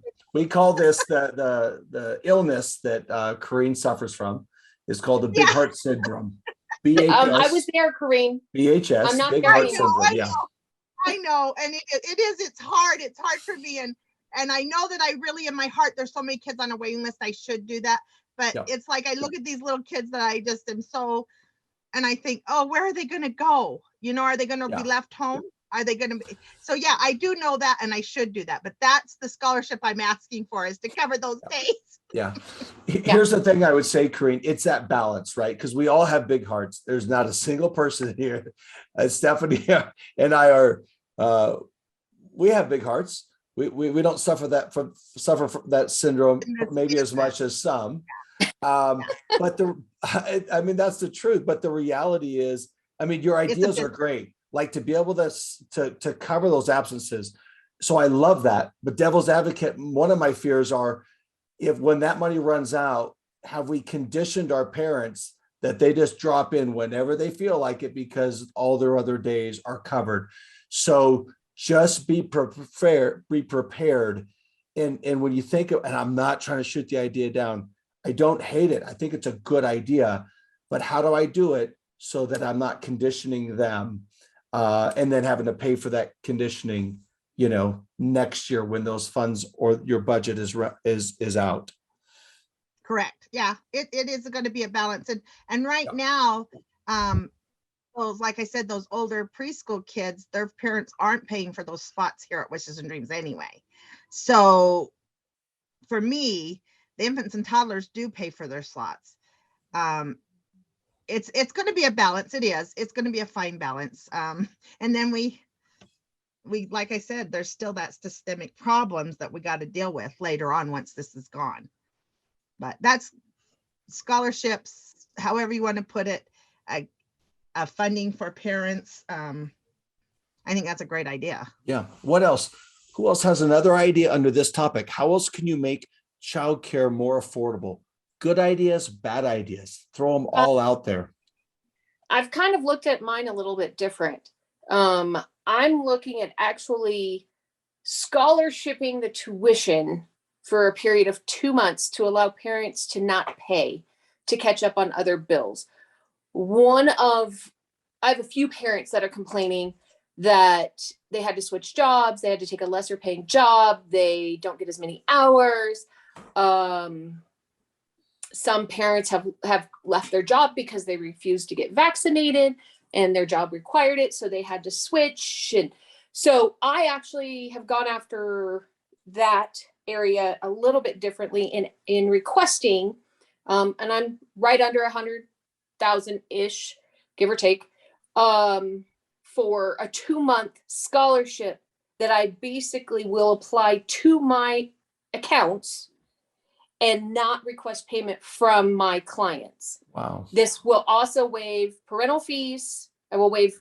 Speaker 1: illness that Corrine suffers from. Is called the big heart syndrome. BHS.
Speaker 2: I was there, Corrine.
Speaker 1: BHS.
Speaker 2: I'm not
Speaker 1: big
Speaker 2: there
Speaker 1: heart
Speaker 2: anymore.
Speaker 1: syndrome.
Speaker 12: I know, and it's hard. It's hard for me, and I know that I really, in my heart, there's so many kids on a waiting list. I should do that, but it's like I look at these little kids that I just am so, and I think, oh, where are they going to go? Are they going to be left home? Are they going to be? So yeah, I do know that, and I should do that. But that's the scholarship I'm asking for, is to cover those days.
Speaker 1: Yeah. Here's the thing I would say, Corrine, it's that balance, right? Because we all have big hearts. There's not a single person here. Stephanie and I are, we have big hearts. We don't suffer from that syndrome maybe as much as some. But that's the truth. But the reality is, your ideas are great. Like to be able to cover those absences. So I love that. But devil's advocate, one of my fears are, if when that money runs out, have we conditioned our parents that they just drop in whenever they feel like it because all their other days are covered? So just be prepared. And when you think of, and I'm not trying to shoot the idea down, I don't hate it. I think it's a good idea, but how do I do it so that I'm not conditioning them and then having to pay for that conditioning, next year when those funds or your budget is out?
Speaker 12: Correct. Yeah, it is going to be a balance. And right now, well, like I said, those older preschool kids, their parents aren't paying for those spots here at Wishes and Dreams anyway. So for me, the infants and toddlers do pay for their slots. It's going to be a balance. It is. It's going to be a fine balance. And then we, like I said, there's still that systemic problems that we got to deal with later on once this is gone. But that's scholarships, however you want to put it, funding for parents. I think that's a great idea.
Speaker 1: Yeah. What else? Who else has another idea under this topic? How else can you make childcare more affordable? Good ideas, bad ideas. Throw them all out there.
Speaker 2: I've kind of looked at mine a little bit different. I'm looking at actually scholarshiping the tuition for a period of 2 months to allow parents to not pay to catch up on other bills. I have a few parents that are complaining that they had to switch jobs, they had to take a lesser paying job, they don't get as many hours. Some parents have left their job because they refused to get vaccinated and their job required it, so they had to switch. And so I actually have gone after that area a little bit differently in requesting, and I'm right under 100,000-ish, give or take, for a 2-month scholarship that I basically will apply to my accounts and not request payment from my clients.
Speaker 1: Wow.
Speaker 2: This will also waive parental fees. I will waive,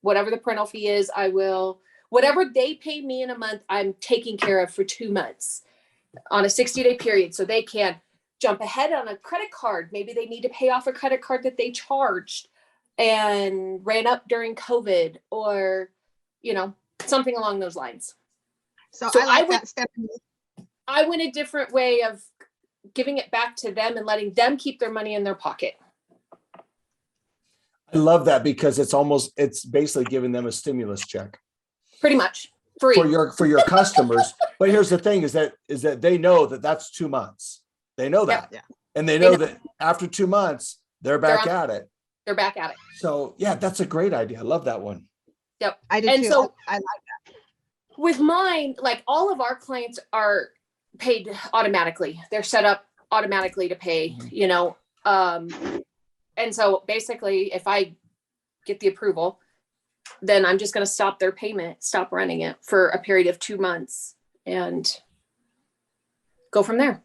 Speaker 2: whatever the parental fee is, whatever they pay me in a month, I'm taking care of for 2 months on a 60-day period. So they can jump ahead on a credit card. Maybe they need to pay off a credit card that they charged and ran up during COVID, or, something along those lines.
Speaker 12: So I like that, Stephanie.
Speaker 2: I went a different way of giving it back to them and letting them keep their money in their pocket.
Speaker 1: I love that because it's basically giving them a stimulus check.
Speaker 2: Pretty much free
Speaker 1: for your customers. But here's the thing is that they know that that's 2 months. They know that.
Speaker 2: Yep.
Speaker 1: And they know that after 2 months, they're back at it.
Speaker 2: They're back at it.
Speaker 1: So yeah, that's a great idea. I love that one.
Speaker 2: Yep.
Speaker 12: I do too.
Speaker 2: So
Speaker 12: I like that.
Speaker 2: With mine, like all of our clients are paid automatically. They're set up automatically to pay, and so basically if I get the approval, then I'm just going to stop their payment, stop running it for a period of 2 months and go from there.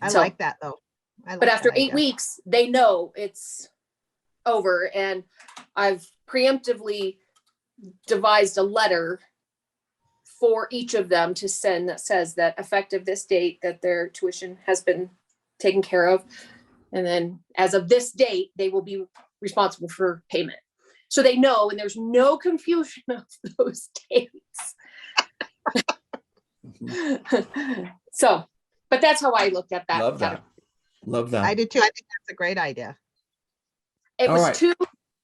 Speaker 12: I like that though.
Speaker 2: But after 8 weeks, they know it's over, and I've preemptively devised a letter for each of them to send that says that effective this date that their tuition has been taken care of. And then as of this date, they will be responsible for payment. So they know, and there's no confusion of those dates. So, but that's how I looked at that.
Speaker 1: Love that. Love that.
Speaker 12: I do too. I think that's a great idea.
Speaker 2: It was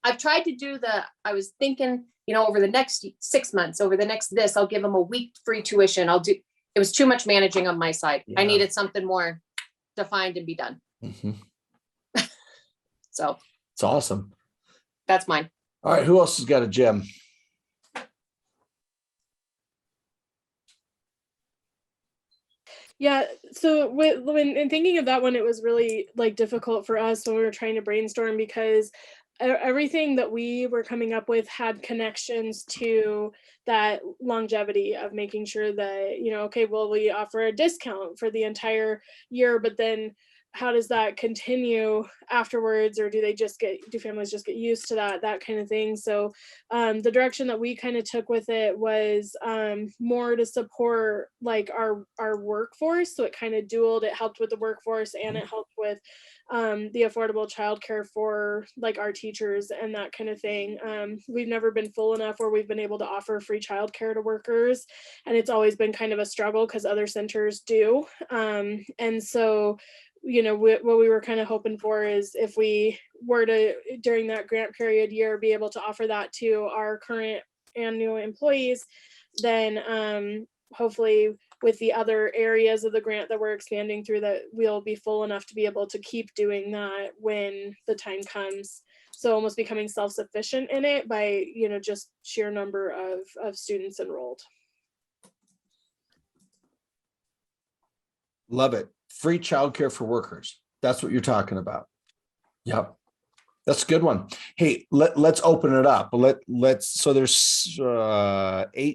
Speaker 2: I've tried to do I was thinking, over the next 6 months, over the next I'll give them a week free tuition. It was too much managing on my side.
Speaker 1: Yeah.
Speaker 2: I needed something more defined and be done.
Speaker 1: Mm-hmm.
Speaker 2: So
Speaker 1: it's awesome.
Speaker 2: That's mine.
Speaker 1: All right. Who else has got a gem?
Speaker 5: Yeah, so when thinking of that one, it was really difficult for us when we were trying to brainstorm, because everything that we were coming up with had connections to that longevity of making sure that, okay, well, we offer a discount for the entire year, but then how does that continue afterwards, or do families just get used to that kind of thing? So the direction that we kind of took with it was more to support our workforce. So it kind of dualed, it helped with the workforce and it helped with the affordable childcare for our teachers and that kind of thing. We've never been full enough where we've been able to offer free childcare to workers, and it's always been kind of a struggle because other centers do. And so what we were kind of hoping for is if we were to, during that grant period year, be able to offer that to our current and new employees, then hopefully with the other areas of the grant that we're expanding through, that we'll be full enough to be able to keep doing that when the time comes. So almost becoming self-sufficient in it by, just sheer number of students enrolled.
Speaker 1: Love it. Free childcare for workers. That's what you're talking about. Yep. That's a good one. Hey, let's open it up. So there's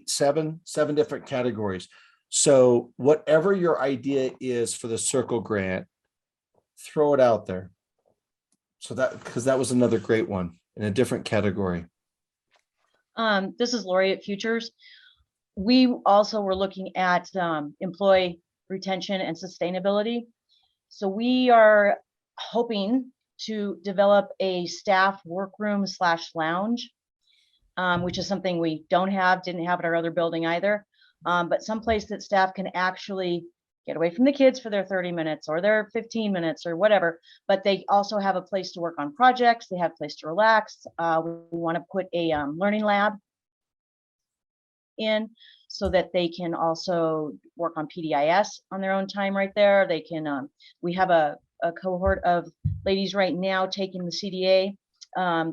Speaker 1: seven different categories. So whatever your idea is for the Circle grant, throw it out there. So because that was another great one in a different category.
Speaker 4: This is Laureate Futures. We also were looking at employee retention and sustainability. So we are hoping to develop a staff workroom / lounge, which is something we didn't have at our other building either, but someplace that staff can actually get away from the kids for their 30 minutes or their 15 minutes or whatever, but they also have a place to work on projects. They have a place to relax. We want to put a learning lab in so that they can also work on PDIS on their own time right there. They can, we have a cohort of ladies right now taking the CDA.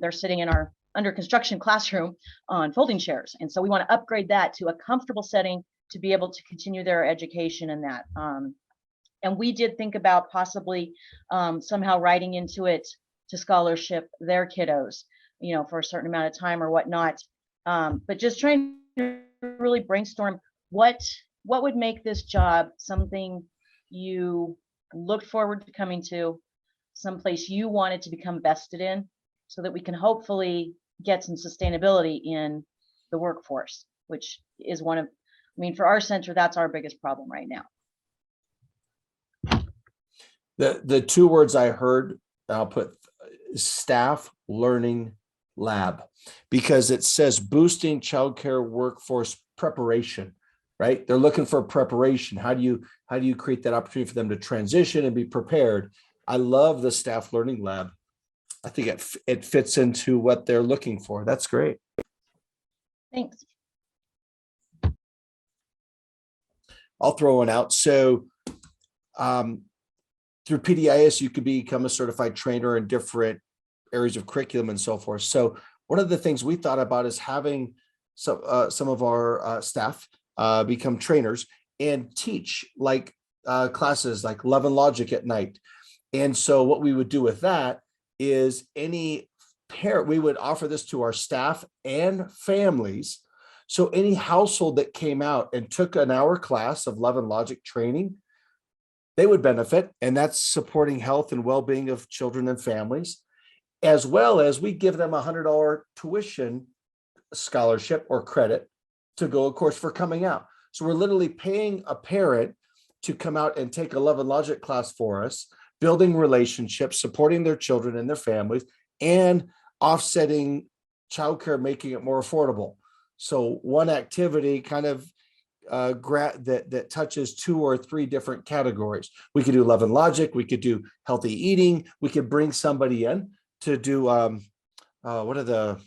Speaker 4: They're sitting in our under construction classroom on folding chairs. And so we want to upgrade that to a comfortable setting to be able to continue their education in that. And we did think about possibly somehow writing into it to scholarship their kiddos, for a certain amount of time or whatnot. But just trying to really brainstorm what would make this job something you looked forward to coming to, someplace you wanted to become vested in, so that we can hopefully get some sustainability in the workforce, which is for our center, that's our biggest problem right now.
Speaker 1: The two words I heard, I'll put staff learning lab, because it says boosting childcare workforce preparation, right? They're looking for preparation. How do you create that opportunity for them to transition and be prepared? I love the staff learning lab. I think it fits into what they're looking for. That's great.
Speaker 4: Thanks.
Speaker 1: I'll throw one out. So through PDIS, you could become a certified trainer in different areas of curriculum and so forth. So one of the things we thought about is having some of our staff become trainers and teach classes like Love and Logic at night. And so what we would do with that is any parent, we would offer this to our staff and families. So any household that came out and took an hour class of Love and Logic training, they would benefit. And that's supporting health and well-being of children and families, as well as we give them $100 tuition scholarship or credit to go, of course, for coming out. So we're literally paying a parent to come out and take a Love and Logic class for us, building relationships, supporting their children and their families, and offsetting childcare, making it more affordable. So one activity kind of that touches 2 or 3 different categories. We could do Love and Logic, we could do healthy eating, we could bring somebody in to do what are the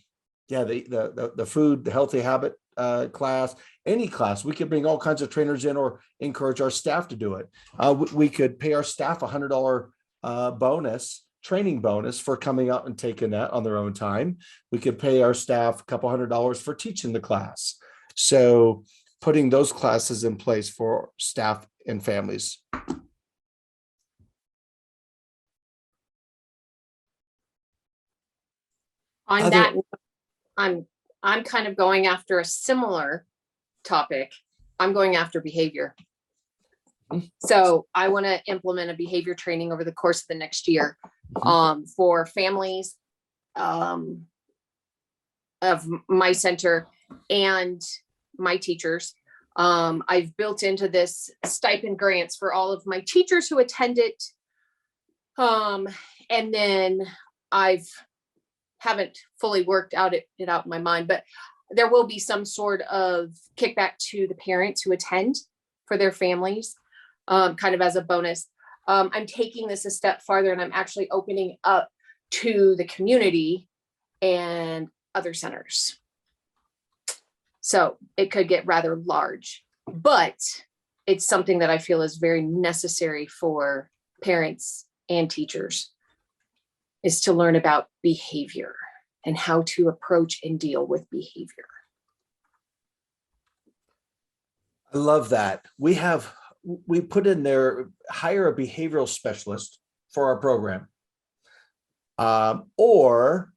Speaker 1: food, the healthy habit class, any class. We could bring all kinds of trainers in or encourage our staff to do it. We could pay our staff $100 training bonus for coming out and taking that on their own time. We could pay our staff a couple $100 for teaching the class. So putting those classes in place for staff and families.
Speaker 2: On that, I'm kind of going after a similar topic. I'm going after behavior. So I want to implement a behavior training over the course of the next year for families of my center and my teachers. I've built into this stipend grants for all of my teachers who attend it. And then haven't fully worked it out in my mind, but there will be some sort of kickback to the parents who attend for their families, kind of as a bonus. I'm taking this a step farther and I'm actually opening up to the community and other centers. So it could get rather large, but it's something that I feel is very necessary for parents and teachers, is to learn about behavior and how to approach and deal with behavior.
Speaker 1: I love that. We put in there, hire a behavioral specialist for our program, or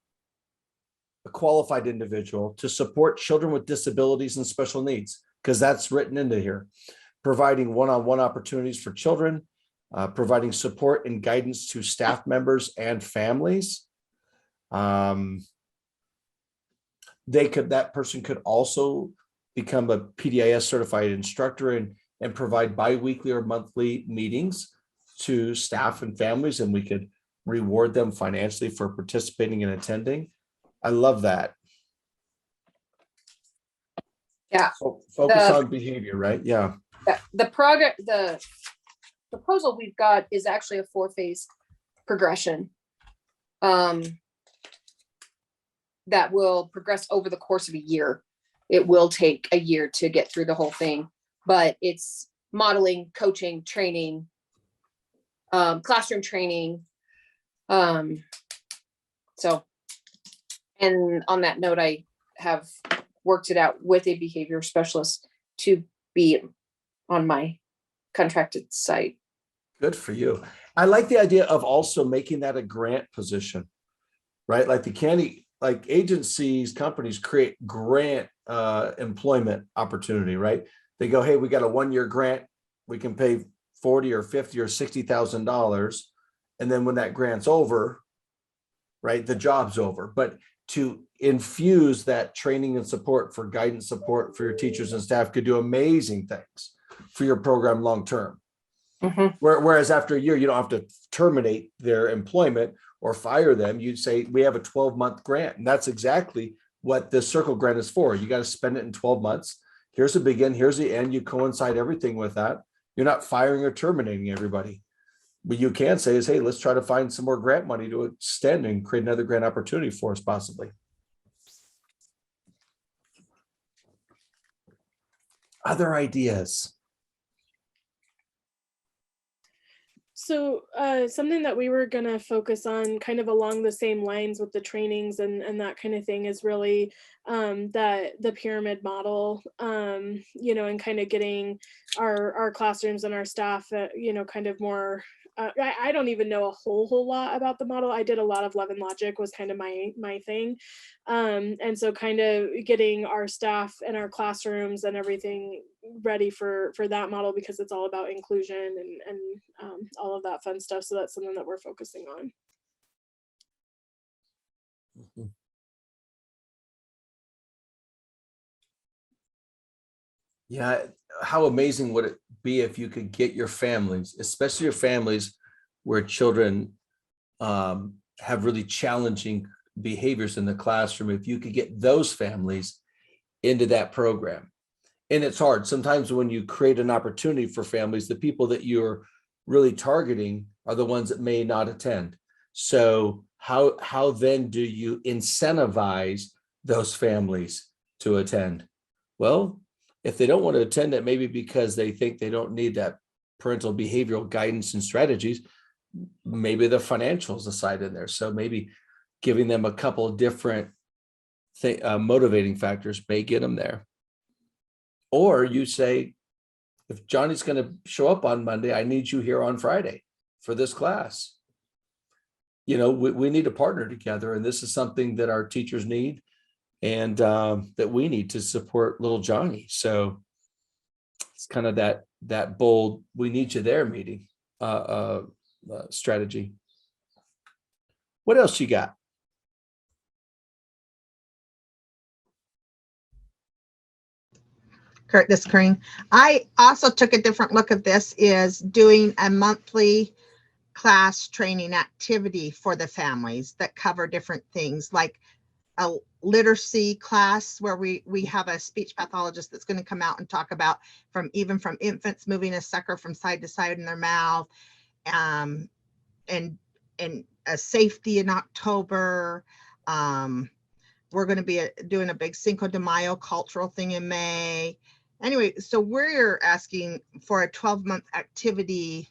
Speaker 1: a qualified individual to support children with disabilities and special needs, because that's written into here. Providing one-on-one opportunities for children, providing support and guidance to staff members and families. That person could also become a PDIS certified instructor and provide bi-weekly or monthly meetings to staff and families, and we could reward them financially for participating and attending. I love that.
Speaker 2: Yeah.
Speaker 1: So focus on behavior, right? Yeah.
Speaker 2: The proposal we've got is actually a 4-phase progression that will progress over the course of a year. It will take a year to get through the whole thing, but it's modeling, coaching, training, classroom training. So, and on that note, I have worked it out with a behavior specialist to be on my contracted site.
Speaker 1: Good for you. I like the idea of also making that a grant position, right? Like the county, like agencies, companies create grant employment opportunity, right? They go, hey, we got a 1-year grant. We can pay $40,000 or $50,000 or $60,000. And then when that grant's over, right, the job's over. But to infuse that training and support for guidance support for your teachers and staff could do amazing things for your program long-term.
Speaker 2: Mm-hmm.
Speaker 1: Whereas after a year, you don't have to terminate their employment or fire them. You say, we have a 12-month grant. And that's exactly what this circle grant is for. You got to spend it in 12 months. Here's the begin, here's the end. You coincide everything with that. You're not firing or terminating everybody. What you can say is, hey, let's try to find some more grant money to extend and create another grant opportunity for us possibly. Other ideas?
Speaker 5: So something that we were going to focus on kind of along the same lines with the trainings and that kind of thing is really that the pyramid model, you know, and kind of getting our classrooms and our staff, you know, kind of more, I don't even know a whole lot about the model. I did a lot of Love and Logic was kind of my thing. And so kind of getting our staff and our classrooms and everything ready for that model, because it's all about inclusion and all of that fun stuff. So that's something that we're focusing on.
Speaker 1: Mm-hmm. Yeah, how amazing would it be if you could get your families, especially your families where children have really challenging behaviors in the classroom, if you could get those families into that program. And it's hard. Sometimes when you create an opportunity for families, the people that you're really targeting are the ones that may not attend. So how then do you incentivize those families to attend? Well, if they don't want to attend it, maybe because they think they don't need that parental behavioral guidance and strategies, maybe the financials aside in there. So maybe giving them a couple of different motivating factors may get them there. Or you say, if Johnny's going to show up on Monday, I need you here on Friday for this class. You know, we need to partner together, and this is something that our teachers need and that we need to support little Johnny. So it's kind of that bold, we need you there meeting strategy. What else you got?
Speaker 12: Kurt, this is Corinne. I also took a different look at this, is doing a monthly class training activity for the families that cover different things, like a literacy class where we have a speech pathologist that's going to come out and talk about from infants moving a sucker from side to side in their mouth, um, and a safety in October. We're going to be doing a big Cinco de Mayo cultural thing in May. Anyway, so we're asking for a 12-month activity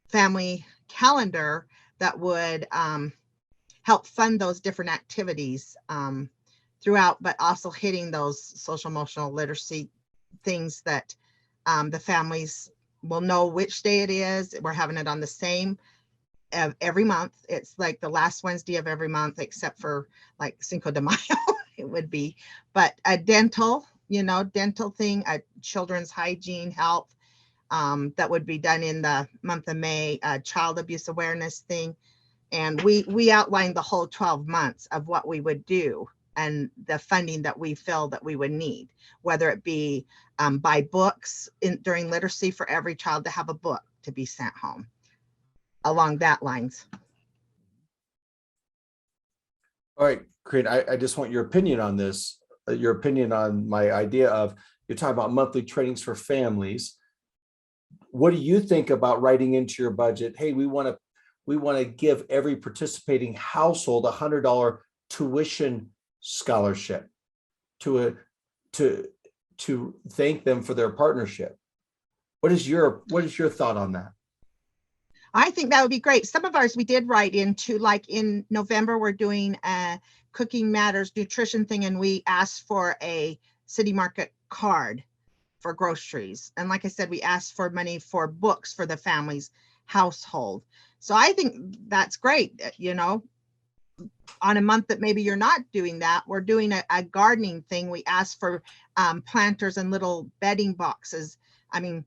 Speaker 12: family calendar that would help fund those different activities throughout, but also hitting those social emotional literacy things that the families will know which day it is. We're having it on the same every month. It's like the last Wednesday of every month, except for like Cinco de Mayo, it would be. But a dental, dental thing, a children's hygiene, health, that would be done in the month of May, a child abuse awareness thing. And we outlined the whole 12 months of what we would do and the funding that we feel that we would need, whether it be buy books during literacy for every child to have a book to be sent home, along that lines.
Speaker 1: All right, Corinne, I just want your opinion on this, your opinion on my idea of, you're talking about monthly trainings for families. What do you think about writing into your budget? Hey, we want to give every participating household $100 tuition scholarship to thank them for their partnership. What is your thought on that?
Speaker 12: I think that would be great. Some of ours we did write into, like in November, we're doing a Cooking Matters nutrition thing, and we asked for a City Market card for groceries. And like I said, we asked for money for books for the family's household. So I think that's great. On a month that maybe you're not doing that, we're doing a gardening thing. We asked for planters and little bedding boxes. I mean,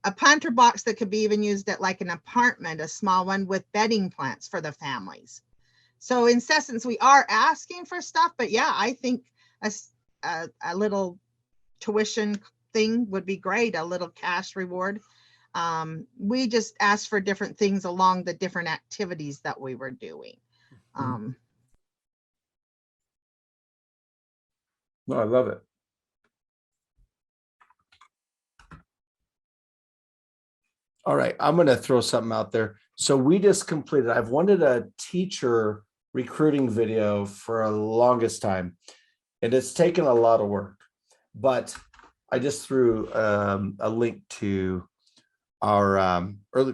Speaker 12: a planter box that could be even used at like an apartment, a small one with bedding plants for the families. So in essence, we are asking for stuff, but yeah, I think a little tuition thing would be great, a little cash reward. We just asked for different things along the different activities that we were doing.
Speaker 1: No, I love it. All right, I'm going to throw something out there. So we just completed, I've wanted a teacher recruiting video for a longest time, and it's taken a lot of work, but I just threw a link to our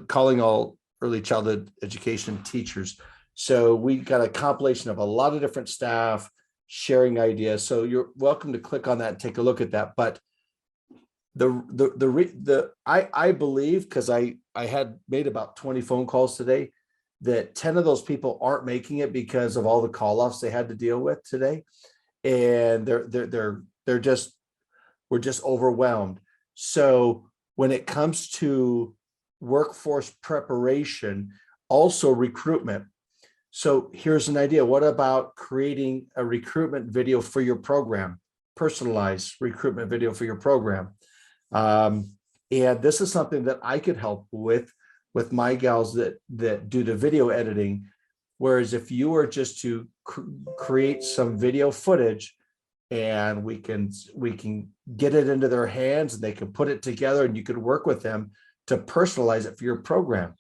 Speaker 1: calling all early childhood education teachers. So we got a compilation of a lot of different staff sharing ideas. So you're welcome to click on that and take a look at that. But I believe, because I had made about 20 phone calls today, that 10 of those people aren't making it because of all the call-offs they had to deal with today, and we're just overwhelmed. So when it comes to workforce preparation, also recruitment. So here's an idea. What about creating a recruitment video for your program, personalized recruitment video for your program? And this is something that I could help with my gals that do the video editing. Whereas if you were just to create some video footage, and we can get it into their hands, and they can put it together, and you could work with them to personalize it for your program.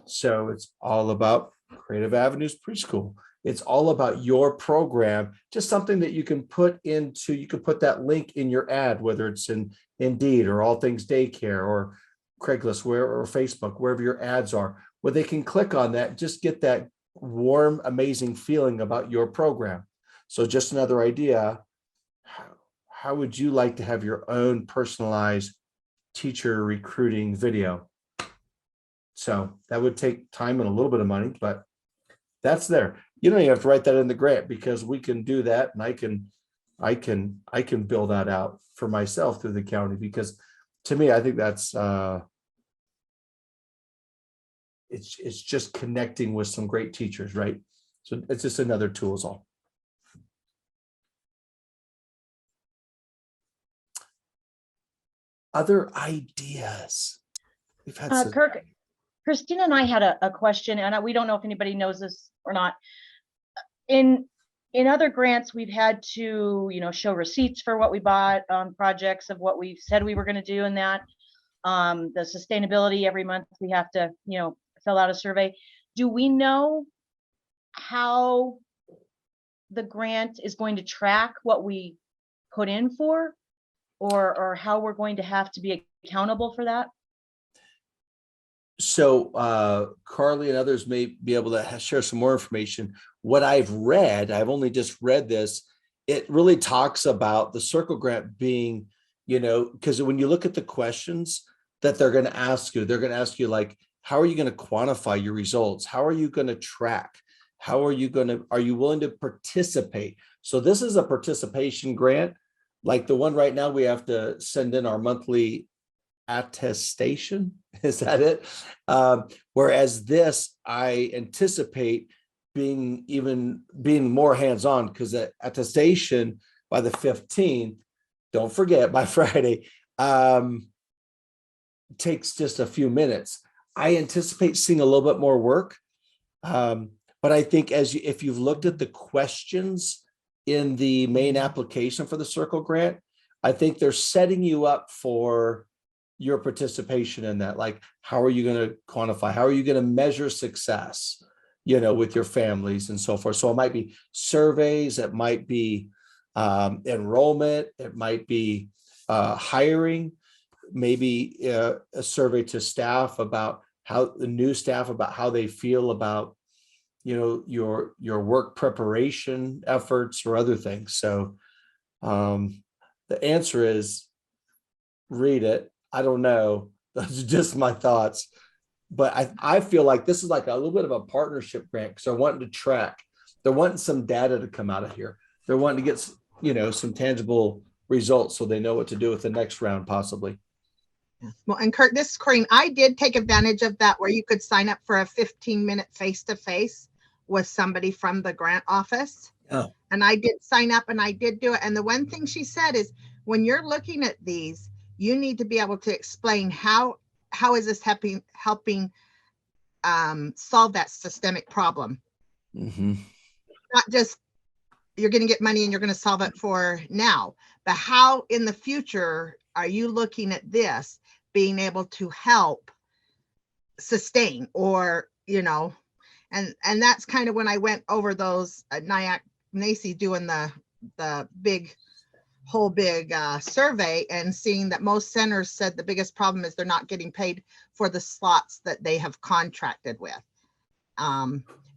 Speaker 1: So it's all about Creative Avenues Preschool. It's all about your program, just something that you can put that link in your ad, whether it's in Indeed or All Things Daycare or Craigslist, or Facebook, wherever your ads are, where they can click on that, just get that warm, amazing feeling about your program. So just another idea, how would you like to have your own personalized teacher recruiting video? So that would take time and a little bit of money, but that's there. You don't even have to write that in the grant, because we can do that, and I can build that out for myself through the county, because to me, I think that's it's just connecting with some great teachers, right? So it's just another tool is all. Other ideas? We've had some...
Speaker 4: Kirk, Christina and I had a question, and we don't know if anybody knows this or not. In other grants, we've had to, show receipts for what we bought on projects of what we said we were going to do and that. The sustainability, every month we have to, fill out a survey. Do we know how the grant is going to track what we put in for, or how we're going to have to be accountable for that?
Speaker 1: So Carly and others may be able to share some more information. What I've read, I've only just read this, it really talks about the circle grant being, because when you look at the questions that they're going to ask you, they're going to ask you like, how are you going to quantify your results? How are you going to track? Are you willing to participate? So this is a participation grant. Like the one right now, we have to send in our monthly attestation. Is that it? Whereas this, I anticipate being more hands-on, because the attestation by the 15th, don't forget, by Friday, takes just a few minutes. I anticipate seeing a little bit more work. But I think if you've looked at the questions in the main application for the Circle grant, I think they're setting you up for your participation in that. Like, how are you going to quantify? How are you going to measure success, with your families and so forth? So it might be surveys, it might be enrollment, it might be hiring, maybe a survey to staff about how the new staff about how they feel about your work preparation efforts or other things. So the answer is read it. I don't know. Those are just my thoughts. But I feel like this is like a little bit of a partnership grant, because they're wanting to track. They're wanting some data to come out of here. They're wanting to get some tangible results so they know what to do with the next round possibly.
Speaker 12: Well, and Kurt, this is Corinne. I did take advantage of that, where you could sign up for a 15-minute face-to-face with somebody from the grant office.
Speaker 1: Oh.
Speaker 12: And I did sign up and I did do it. And the one thing she said is, when you're looking at these, you need to be able to explain how is this helping solve that systemic problem.
Speaker 1: Mm-hmm.
Speaker 12: Not just you're going to get money and you're going to solve it for now, but how in the future are you looking at this being able to help sustain, or and that's kind of when I went over those NIAC NACI doing the big survey, and seeing that most centers said the biggest problem is they're not getting paid for the slots that they have contracted with.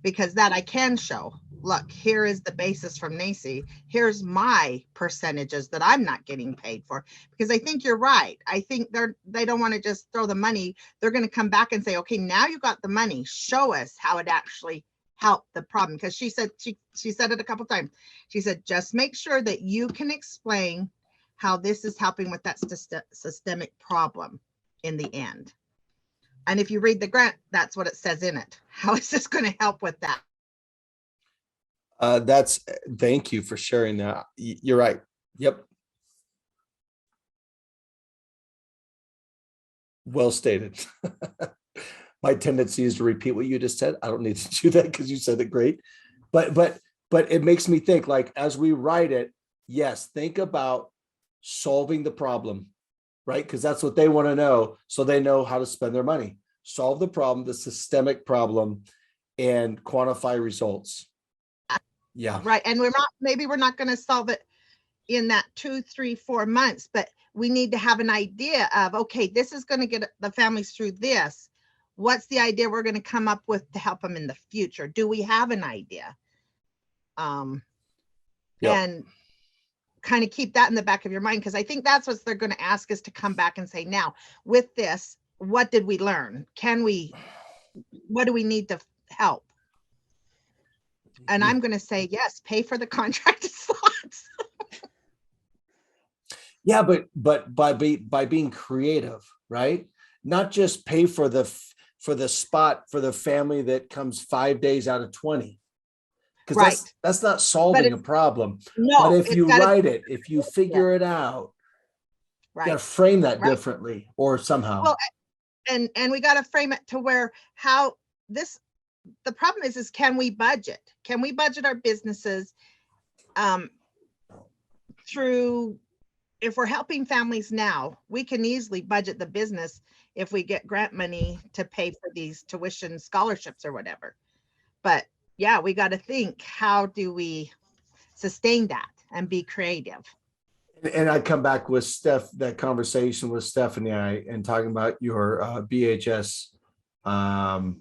Speaker 12: Because that I can show, look, here is the basis from NACI. Here's my percentages that I'm not getting paid for. Because I think you're right. I think they don't want to just throw the money. They're going to come back and say, okay, now you got the money. Show us how it actually helped the problem. Because she said it a couple times. She said, just make sure that you can explain how this is helping with that systemic problem in the end. And if you read the grant, that's what it says in it. How is this going to help with that?
Speaker 1: Thank you for sharing that. You're right. Yep. Well stated. My tendency is to repeat what you just said. I don't need to do that because you said it great. But it makes me think, like, as we write it, yes, think about solving the problem, right? Because that's what they want to know, so they know how to spend their money. Solve the problem, the systemic problem, and quantify results. Yeah.
Speaker 12: Right. And maybe we're not going to solve it in that 2, 3, 4 months, but we need to have an idea of, okay, this is going to get the families through this. What's the idea we're going to come up with to help them in the future? Do we have an idea?
Speaker 1: Yep.
Speaker 12: And kind of keep that in the back of your mind, because I think that's what they're going to ask us to come back and say, now with this, what did we learn? What do we need to help? And I'm going to say, yes, pay for the contracted slots.
Speaker 1: Yeah, but by being creative, right? Not just pay for the spot for the family that comes 5 days out of 20. Because
Speaker 12: right.
Speaker 1: that's not solving a problem.
Speaker 12: No,
Speaker 1: but if you write it, if you figure it out,
Speaker 12: right.
Speaker 1: you got to frame that differently or somehow.
Speaker 12: Well, and we got to frame it to where the problem is can we budget? Can we budget our businesses through if we're helping families now, we can easily budget the business if we get grant money to pay for these tuition scholarships or whatever. But yeah, we got to think, how do we sustain that and be creative?
Speaker 1: And I come back with that conversation with Stephanie and talking about your BHS. And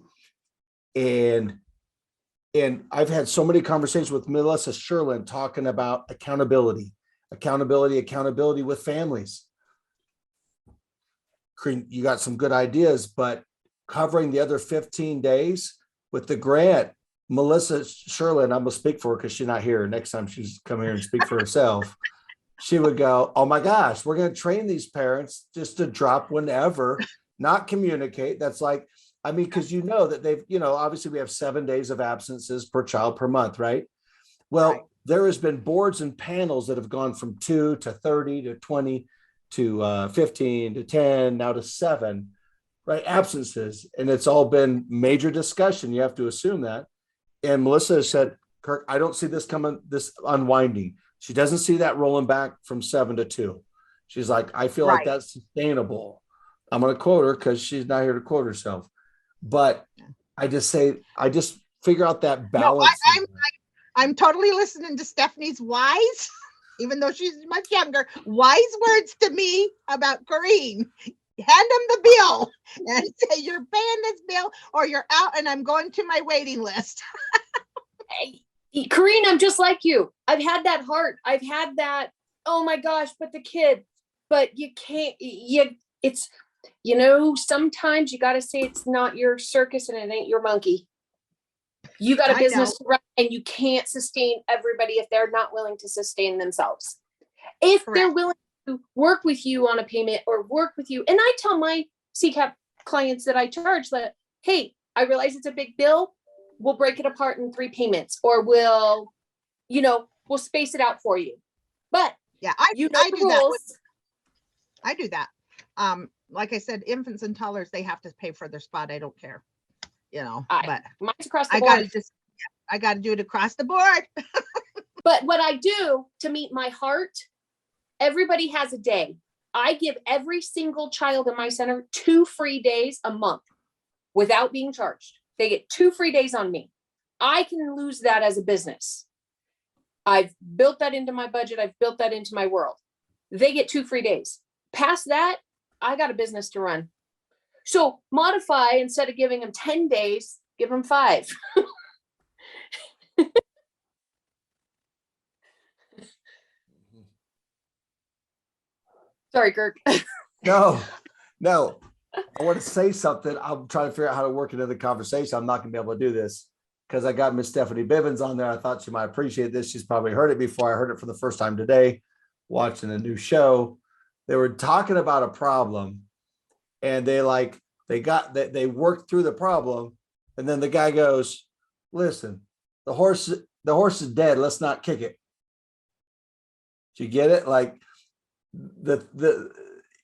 Speaker 1: I've had so many conversations with Melissa Sherlin talking about accountability with families. You got some good ideas, but covering the other 15 days with the grant, Melissa Sherlin, I'm gonna speak for her because she's not here. Next time she's come here and speak for herself. She would go, oh my gosh, we're going to train these parents just to drop whenever, not communicate. That's like, I mean, because you know that they've, obviously we have 7 days of absences per child per month, right? Well, right. There has been boards and panels that have gone from 2 to 30 to 20 to 15 to 10, now to 7, right? Absences. And it's all been major discussion. You have to assume that. And Melissa has said, Kirk, I don't see this unwinding. She doesn't see that rolling back from 7 to 2. She's like, I feel like that's sustainable. I'm going to quote her because she's not here to quote herself. But I just figure out that balance.
Speaker 12: No, I'm totally listening to Stephanie's wise, even though she's much younger, wise words to me about Corrine. Hand them the bill and say, you're paying this bill or you're out and I'm going to my waiting list.
Speaker 2: Hey. Corrine, I'm just like you. I've had that heart. I've had that, oh my gosh, but the kid, but you can't, sometimes you got to say it's not your circus and it ain't your monkey. You got a business to run and you can't sustain everybody if they're not willing to sustain themselves. If they're willing to work with you on a payment or work with you, and I tell my CCAP clients that I charge that, hey, I realize it's a big bill. We'll break it apart in 3 payments, or we'll space it out for you. But
Speaker 12: yeah, I do that. I do that. Like I said, infants and toddlers, they have to pay for their spot. I don't care, but
Speaker 2: mine's across the board.
Speaker 12: I got to do it across the board.
Speaker 2: But what I do to meet my heart, everybody has a day. I give every single child in my center 2 free days a month without being charged. They get 2 free days on me. I can lose that as a business. I've built that into my budget. I've built that into my world. They get 2 free days. Past that, I got a business to run. So modify, instead of giving them 10 days, give them 5. Sorry, Kirk.
Speaker 1: No. I want to say something. I'm trying to figure out how to work into the conversation. I'm not going to be able to do this because I got Miss Stephanie Bivens on there. I thought she might appreciate this. She's probably heard it before. I heard it for the first time today, watching a new show. They were talking about a problem and they worked through the problem. And then the guy goes, listen, the horse is dead. Let's not kick it. Do you get it? Like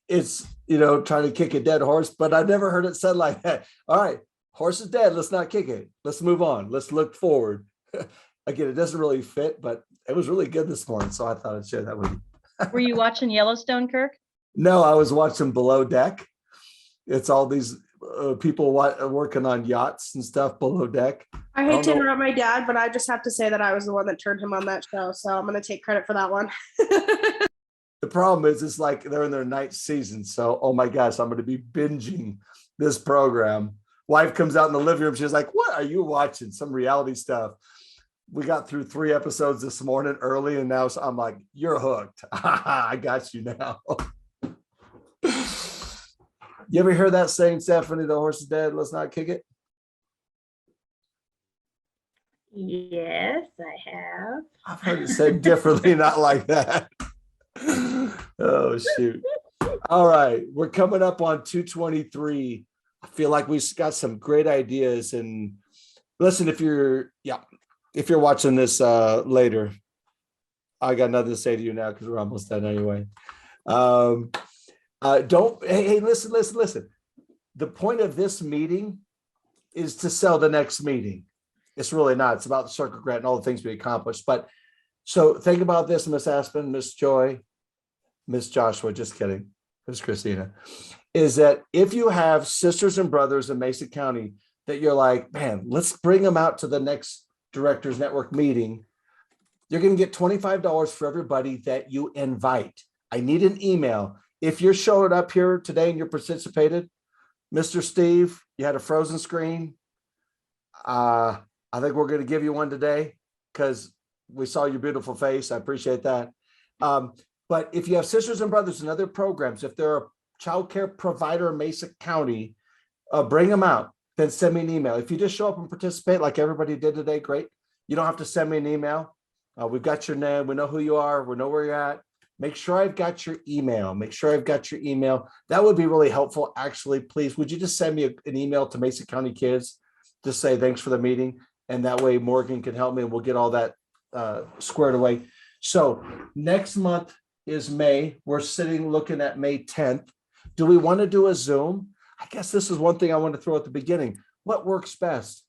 Speaker 1: it's, trying to kick a dead horse, but I never heard it said like that. All right, horse is dead. Let's not kick it. Let's move on. Let's look forward. Again, it doesn't really fit, but it was really good this morning. So I thought I'd share that with you.
Speaker 4: Were you watching Yellowstone, Kirk?
Speaker 1: No, I was watching Below Deck. It's all these people working on yachts and stuff below deck.
Speaker 5: I hate to interrupt my dad, but I just have to say that I was the one that turned him on that show. So I'm going to take credit for that one.
Speaker 1: The problem is it's like they're in their 9th season. So, oh my gosh, I'm going to be binging this program. Wife comes out in the living room. She's like, what are you watching? Some reality stuff. We got through 3 episodes this morning early. And now I'm like, you're hooked. I got you now. You ever hear that saying, Stephanie, the horse is dead, let's not kick it?
Speaker 3: Yes, I have.
Speaker 1: I've heard it said differently, not like that. Oh, shoot. All right. We're coming up on 2:23. I feel like we've got some great ideas. And listen, if you're watching this later, I got nothing to say to you now because we're almost done anyway. Hey, listen. The point of this meeting is to sell the next meeting. It's really not. It's about the circuit grant and all the things we accomplished. But so think about this, Miss Aspen, Miss Joy. Miss Joshua, just kidding. Miss Christina, is that if you have sisters and brothers in Mason County that you're like, man, let's bring them out to the next Directors Network meeting, you're going to get $25 for everybody that you invite. I need an email. If you're showing up here today and you're participated, Mr. Steve, you had a frozen screen. I think we're going to give you one today because we saw your beautiful face. I appreciate that. But if you have sisters and brothers in other programs, if they're a child care provider in Mason County, bring them out, then send me an email. If you just show up and participate like everybody did today, great. You don't have to send me an email. We've got your name. We know who you are. We know where you're at. Make sure I've got your email. Make sure I've got your email. That would be really helpful. Actually, please, would you just send me an email to Mason County Kids? Just say thanks for the meeting. And that way Morgan can help me and we'll get all that squared away. So next month is May. We're looking at May 10th. Do we want to do a Zoom? I guess this is one thing I want to throw at the beginning. What works best?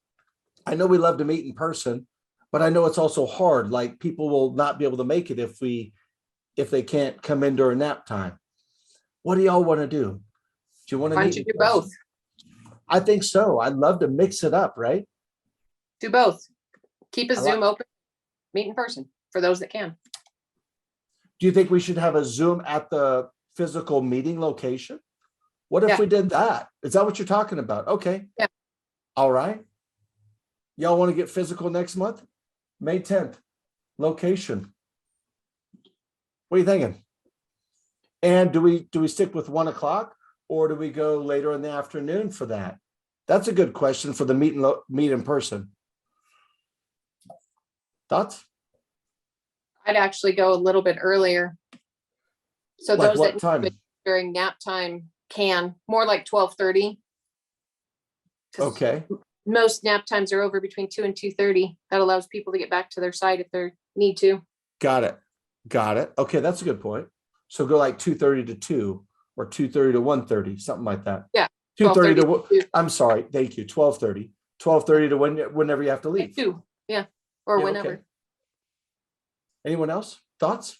Speaker 1: I know we love to meet in person, but I know it's also hard. Like people will not be able to make it if they can't come in during nap time. What do y'all want to do? Do you want to
Speaker 2: Why
Speaker 1: meet
Speaker 2: don't you
Speaker 1: in
Speaker 2: do
Speaker 1: person?
Speaker 2: both?
Speaker 1: I think so. I'd love to mix it up, right?
Speaker 2: Do both. Keep a
Speaker 1: I
Speaker 2: Zoom open, meet in person for those that can.
Speaker 1: Do you think we should have a Zoom at the physical meeting location? What if
Speaker 2: Yeah.
Speaker 1: we did that? Is that what you're talking about? Okay.
Speaker 2: Yeah.
Speaker 1: All right. Y'all want to get physical next month? May 10th, location. What are you thinking? And do we stick with 1 o'clock or do we go later in the afternoon for that? That's a good question for the meet in person. Thoughts?
Speaker 2: I'd actually go a little bit earlier. So
Speaker 1: Like
Speaker 2: those
Speaker 1: what
Speaker 2: that
Speaker 1: time?
Speaker 2: during nap time can, more like 12:30.
Speaker 1: Okay.
Speaker 2: Most nap times are over between 2 and 2:30. That allows people to get back to their site if they need to.
Speaker 1: Got it. Got it. Okay, that's a good point. So go like 2:30 to 2 or 2:30 to 1:30, something like that.
Speaker 2: Yeah.
Speaker 1: 2:30 to
Speaker 2: 12:30
Speaker 1: I'm sorry, thank you. 12:30. 12:30 to whenever you have to leave.
Speaker 2: 2. Yeah. Or
Speaker 1: Yeah,
Speaker 2: whenever.
Speaker 1: okay. Anyone else? Thoughts?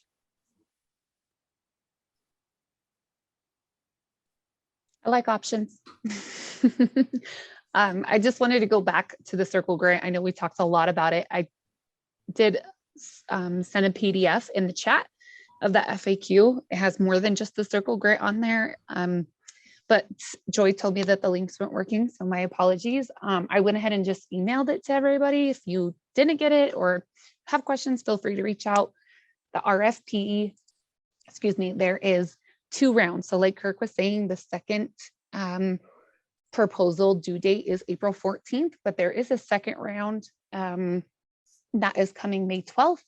Speaker 10: I like options. I just wanted to go back to the Circle grant. I know we talked a lot about it. I did send a PDF in the chat of the FAQ. It has more than just the Circle grant on there. But Joy told me that the links weren't working, so my apologies. I went ahead and just emailed it to everybody. If you didn't get it or have questions, feel free to reach out. The RFP, excuse me, there is 2 rounds. So like Kirk was saying, the second proposal due date is April 14th, but there is a second round that is coming May 12th.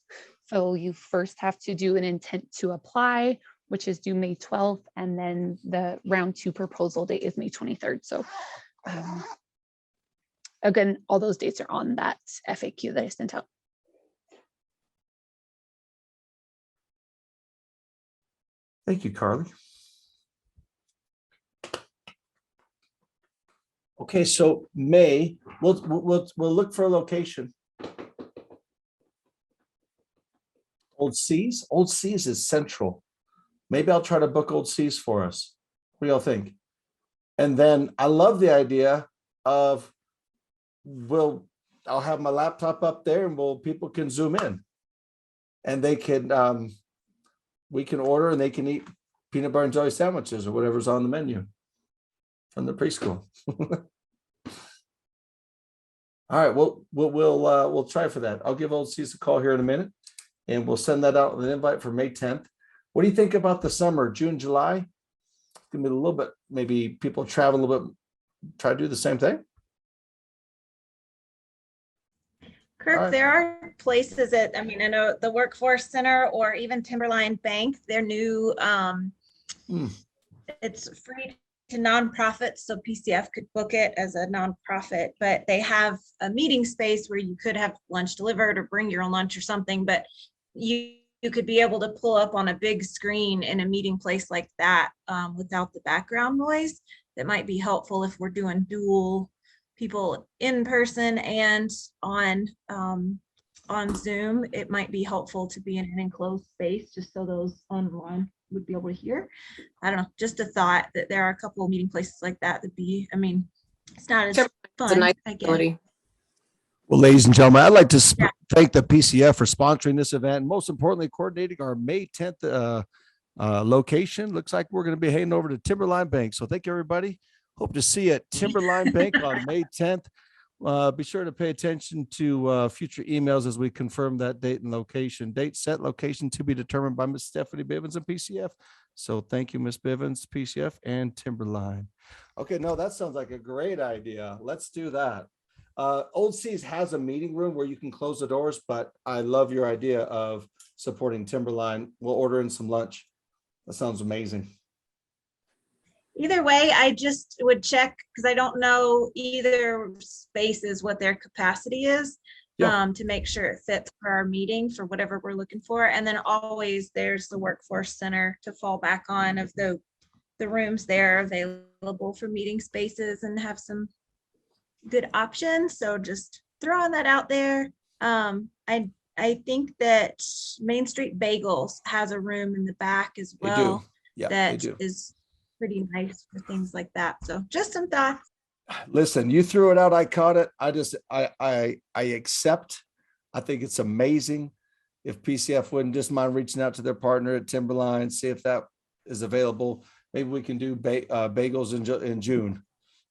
Speaker 10: So you first have to do an intent to apply, which is due May 12th, and then the round 2 proposal date is May 23rd. So again, all those dates are on that FAQ that I sent out.
Speaker 1: Thank you, Carly. Okay, so May, we'll look for a location. Old Seas? Old Seas is central. Maybe I'll try to book Old Seas for us. What do y'all think? And then I love the idea of I'll have my laptop up there and people can zoom in and they can we can order and they can eat peanut butter and jelly sandwiches or whatever's on the menu from the preschool. All right, we'll try for that. I'll give Old Seas a call here in a minute and we'll send that out with an invite for May 10th. What do you think about the summer, June, July? It's gonna be a little bit, maybe people travel a little bit, try to do the same thing.
Speaker 3: Kirk,
Speaker 1: Alright.
Speaker 3: there are places that, I mean, I know the Workforce Center or even Timberline Bank, their new, it's free to nonprofits, so PCF could book it as a nonprofit, but they have a meeting space where you could have lunch delivered or bring your own lunch or something, but you could be able to pull up on a big screen in a meeting place like that without the background noise. That might be helpful if we're doing dual people in person and on Zoom. It might be helpful to be in an enclosed space just so those online would be able to hear. I don't know, just a thought that there are a couple of meeting places like that that'd be, I mean, it's not as
Speaker 2: It's a
Speaker 3: fun,
Speaker 2: nice
Speaker 3: I guess.
Speaker 2: facility.
Speaker 1: Well, ladies and gentlemen, I'd like to thank the PCF for sponsoring this event, and most importantly, coordinating our May 10th location. Looks like we're going to be heading over to Timberline Bank. So thank you, everybody. Hope to see you at Timberline Bank on May 10th. Be sure to pay attention to future emails as we confirm that date and location. Date set, location to be determined by Miss Stephanie Bivens and PCF. So thank you, Miss Bivens, PCF, and Timberline. Okay, no, that sounds like a great idea. Let's do that. Old Seas has a meeting room where you can close the doors, but I love your idea of supporting Timberline. We'll order in some lunch. That sounds amazing.
Speaker 3: Either way, I just would check because I don't know either spaces what their capacity is, to make sure it fits for our meeting for whatever we're looking for. And then always there's the workforce center to fall back on of the rooms there available for meeting spaces and have some good options. So just throwing that out there. I think that Main Street Bagels has a room in the back as
Speaker 1: They
Speaker 3: well.
Speaker 1: do. Yeah,
Speaker 3: that
Speaker 1: they do.
Speaker 3: is pretty nice for things like that. So just some thoughts.
Speaker 1: Listen, you threw it out. I caught it. I accept. I think it's amazing. If PCF wouldn't just mind reaching out to their partner at Timberline, see if that is available. Maybe we can do bagels in June.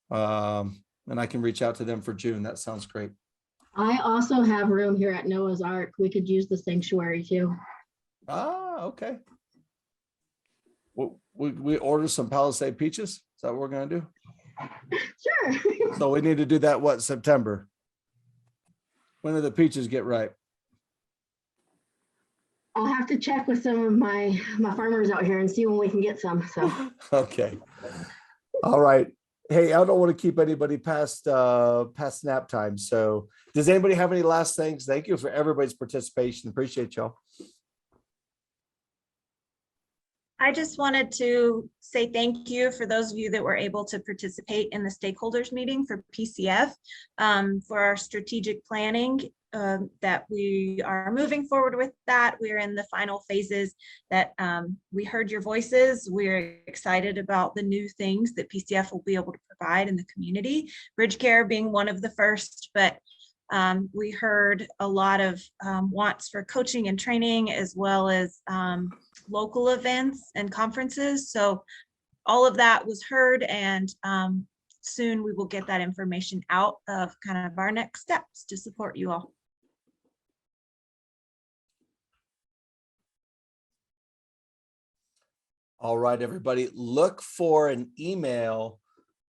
Speaker 1: And I can reach out to them for June. That sounds great.
Speaker 7: I also have room here at Noah's Ark. We could use the sanctuary too.
Speaker 1: Ah, okay. Well, we order some Palisade peaches. Is that what we're gonna do?
Speaker 7: Sure.
Speaker 1: So we need to do that, what, September? When do the peaches get ripe?
Speaker 7: I'll have to check with some of my farmers out here and see when we can get some. So
Speaker 1: Okay. All right. Hey, I don't want to keep anybody past nap time. So does anybody have any last things? Thank you for everybody's participation. Appreciate y'all.
Speaker 3: I just wanted to say thank you for those of you that were able to participate in the stakeholders meeting for PCF, for our strategic planning, that we are moving forward with that. We're in the final phases that we heard your voices. We're excited about the new things that PCF will be able to provide in the community, Bridge Care being one of the first, but we heard a lot of wants for coaching and training, as well as local events and conferences. So all of that was heard, and soon we will get that information out of kind of our next steps to support you all.
Speaker 1: All right, everybody, look for an email.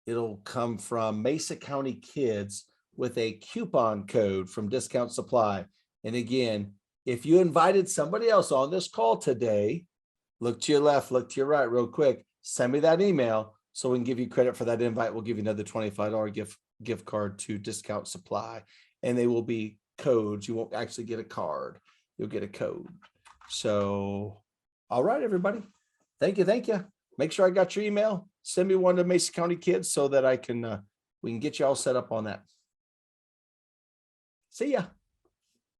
Speaker 1: It'll come from Mesa County Kids with a coupon code from Discount Supply. And again, if you invited somebody else on this call today, look to your left, look to your right real quick, send me that email so we can give you credit for that invite. We'll give you another $25 gift card to Discount Supply, and they will be codes. You won't actually get a card. You'll get a code. So, all right, everybody. Thank you. Thank you. Make sure I got your email. Send me one to Mesa County Kids so that I can, we can get you all set up on that. See ya.